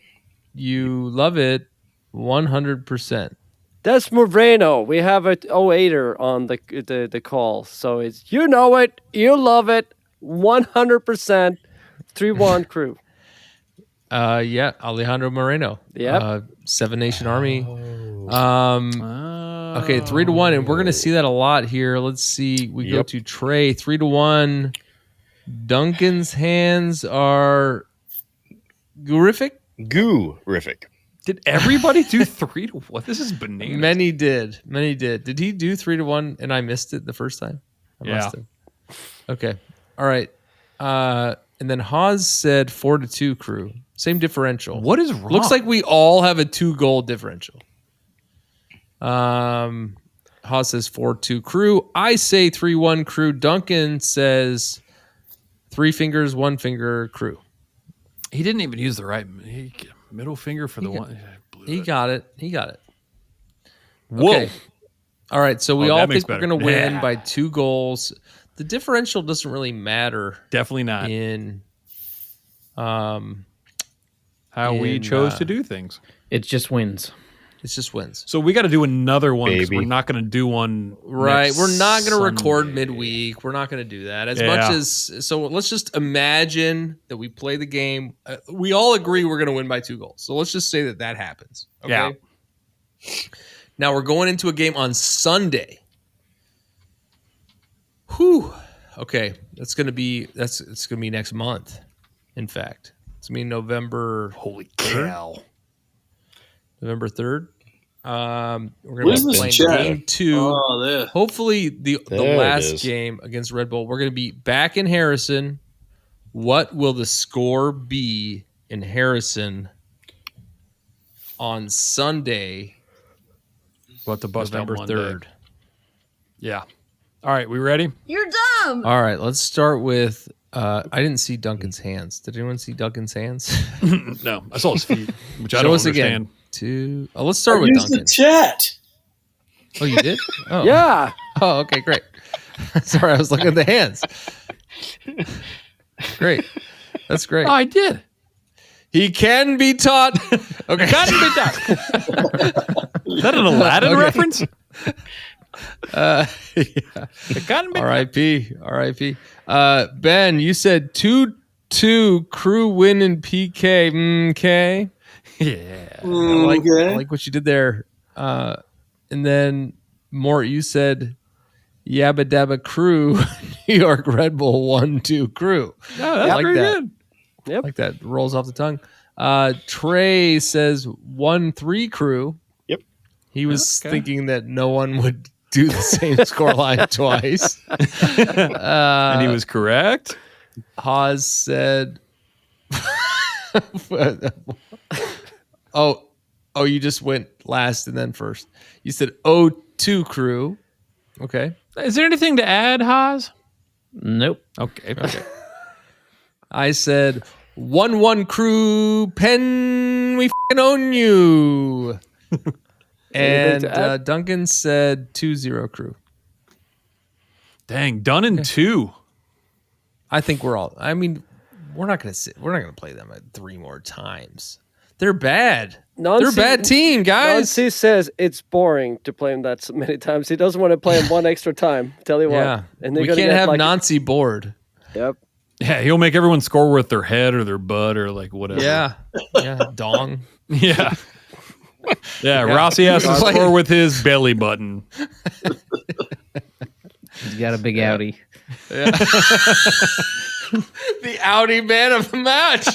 You love it. 100%. That's Moreno. We have an 08er on the call. So it's, you know it. You love it. 100%. 3-1 Crew. Yeah, Alejandro Moreno. Yep. Seven Nation Army. Okay, 3-1, and we're gonna see that a lot here. Let's see. We go to Trey, 3-1. Duncan's hands are Gurific. Did everybody do 3-1? This is bananas. Many did. Did he do 3-1 and I missed it the first time? I must have. Okay. All right. And then Haas said 4-2 Crew. Same differential. What is wrong? Looks like we all have a 2-goal differential. Haas says 4-2 Crew. I say 3-1 Crew. Duncan says 3 fingers, 1 finger Crew. He didn't even use the right middle finger for one. He got it. Whoa. Okay. All right. So we all think we're going to win Yeah. by 2 goals. The differential doesn't really matter. Definitely not. In how we chose to do things. It just wins. So we got to do another one because we're not going to do one. Right. next We're not going to record Sunday. midweek. We're not going to do that. Much as so let's just imagine that we play the game. We all agree we're going to win by 2 goals. So let's just say that happens. Okay. Yeah. Now we're going into a game on Sunday. Whew. Okay. It's going to be next month. In fact, it's going to be November. Holy cow. November 3rd. We're going Where's to be this playing chat? game 2. Oh, there. Hopefully the There it last is. game against Red Bull. We're going to be back in Harrison. What will the score be in Harrison on Sunday, What the bust November out Monday. 3rd? Yeah. All right, we ready? You're dumb. All right, let's start with I didn't see Duncan's hands. Did anyone see Duncan's hands? No, I saw his feet, which I Show don't us understand. again. Let's start with Use Duncan. the chat. Oh, you did? Oh. Yeah. Oh, okay, great. Sorry, I was looking at the hands. Great. That's great. Oh, I did. He can be taught. Okay. Can be taught. Is that an Aladdin reference? Yeah. R.I.P. Ben, you said 2-2 Crew win in PK. Okay. Yeah. I like what you did there. And then Mort, you said Yabba Dabba Crew, New York Red Bull 1-2 Crew. No, that's pretty good. Yep. Like that rolls off the tongue. Trey says 1-3 Crew. Yep. He was thinking that no one would do the same scoreline twice. And he was correct. Haas said, oh, you just went last and then first. You said 0-2 Crew. Okay. Is there anything to add, Haas? Nope. Okay. I said 1-1 Crew. Pen, we f***ing own you. And Duncan said 2-0 Crew. Dang, done in 2. I think we're not going to play them 3 more times. They're bad. They're a bad team, guys. Nancy says it's boring to play him that many times. He doesn't want to play him one extra time. Tell you what. Yeah. And We can't have Nancy bored. Yep. Yeah, he'll make everyone score with their head or their butt or like whatever. Yeah. Dong. Yeah. Yeah, Rossi has to score with his belly button. He's got a big Audi. Yeah. The Audi man of the match.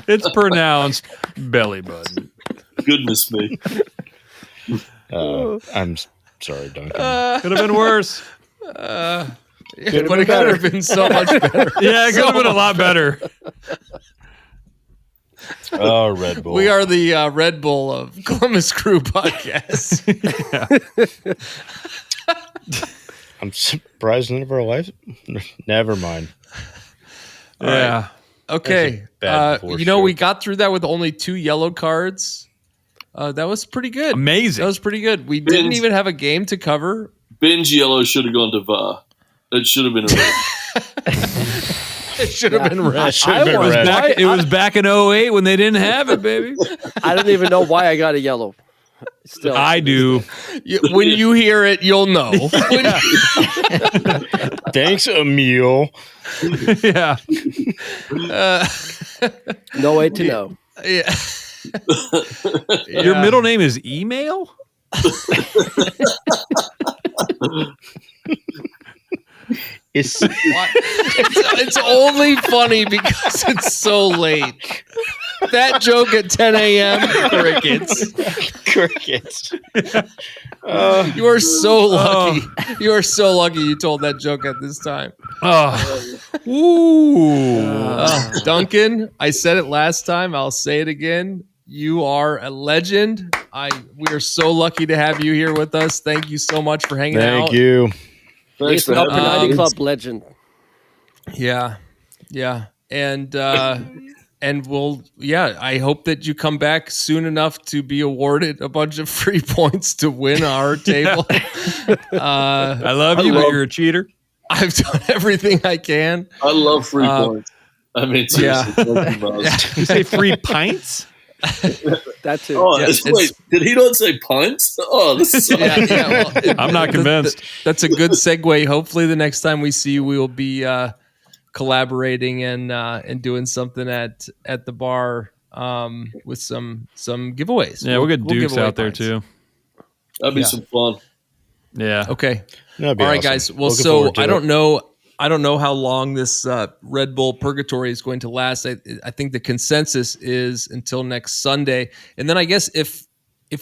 It's pronounced belly button. Goodness me. I'm sorry, Duncan. Could have been worse. But it could have been so much better. Yeah, it could have been a lot better. Oh, Red Bull. We are the Red Bull of Columbus Crew podcast. I'm surprised none of our lives. Never mind. Yeah. Okay. We got through that with only 2 yellow cards. That was pretty good. Amazing. That was pretty good. We didn't even have a game to cover. Binge yellow should have gone to VAR. It should have been a red. It should have been red. It was back in 2008 when they didn't have it, baby. I don't even know why I got a yellow. Still, I do. When you hear it, you'll know. Thanks, Emil. Yeah. No way to know. Yeah. Your middle name is Email? It's only funny because it's so late. That joke at 10 a.m. Crickets. You are so lucky. You are so lucky you told that joke at this time. Duncan, I said it last time. I'll say it again. You are a legend. We are so lucky to have you here with us. Thank you so much for hanging out. Thank you. He's an Upper 90 Club legend. Yeah. And I hope that you come back soon enough to be awarded a bunch of free points to win our table. I love you, but you're a cheater. I've done everything I can. I love free points. I mean, seriously. You say free pints? That's it. Wait, did he not say pints? Oh, this is I'm not convinced. That's a good segue. Hopefully the next time we see you, we will be collaborating and doing something at the bar with some giveaways. Yeah, we'll get Dukes out there too. That'd be some fun. Yeah. Okay. That'd be all right, awesome. guys. Well, so I don't know how long this Red Bull purgatory is going to last. I think the consensus is until next Sunday, and then I guess if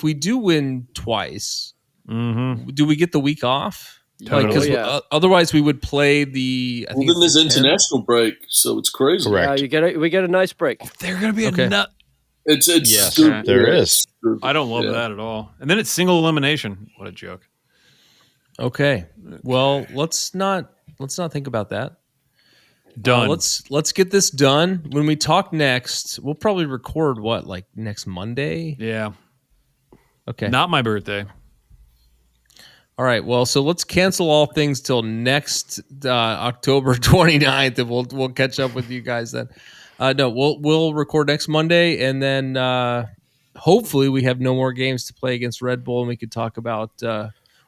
we do win twice, do we get the week off? Totally. Because otherwise we would play the. Then there's international break, so it's crazy. Correct. We get a nice break. They're gonna be a nut. It's yes, there is. I don't love that at all. And then it's single elimination. What a joke. Okay. Well, let's not think about that. Done. Let's get this done. When we talk next, we'll probably record like next Monday? Yeah. Okay. Not my birthday. All right. Well, so let's cancel all things till next October 29th, and we'll catch up with you guys then. No, we'll record next Monday, and then hopefully we have no more games to play against Red Bull, and we could talk about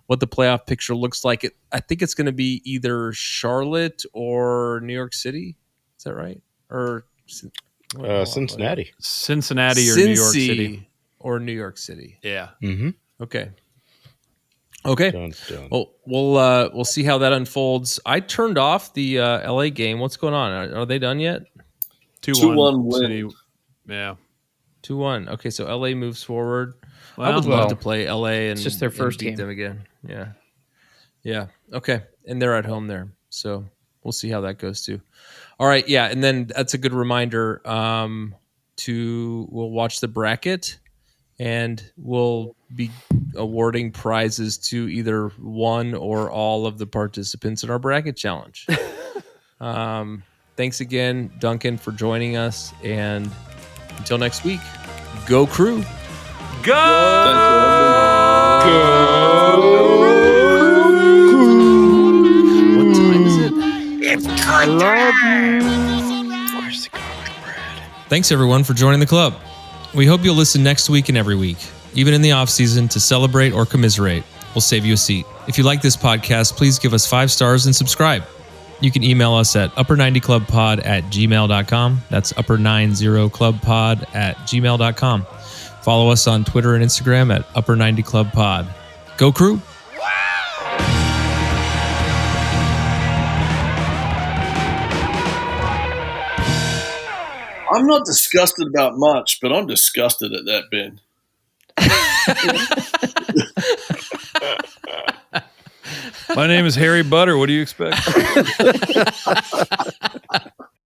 what the playoff picture looks like. I think it's going to be either Charlotte or New York City. Is that right? Or Cincinnati. Cincinnati or New York City. Or New York City. Yeah. Mm-hmm. Okay. Done. Well, we'll see how that unfolds. I turned off the LA game. What's going on? Are they done yet? 2-1 win. Yeah. 2-1. Okay, so LA moves forward. Well, I would love to play LA and it's just their first beat game. them again. Yeah. Okay, and they're at home there, so we'll see how that goes too. All right, yeah, and then that's a good reminder. We'll watch the bracket, and we'll be awarding prizes to either one or all of the participants in our bracket challenge. Thanks again, Duncan, for joining us, and until next week, go Crew. Go! What time is it? It's I love you. Where's the garlic bread? Thanks, everyone, for joining the club. We hope you'll listen next week and every week, even in the off-season, to celebrate or commiserate. We'll save you a seat. If you like this podcast, please give us 5 stars and subscribe. You can email us at upper90clubpod@gmail.com. That's upper90clubpod@gmail.com. Follow us on Twitter and Instagram at upper90clubpod. Go Crew! I'm not disgusted about much, but I'm disgusted at that bin. My name is Harry Butter. What do you expect?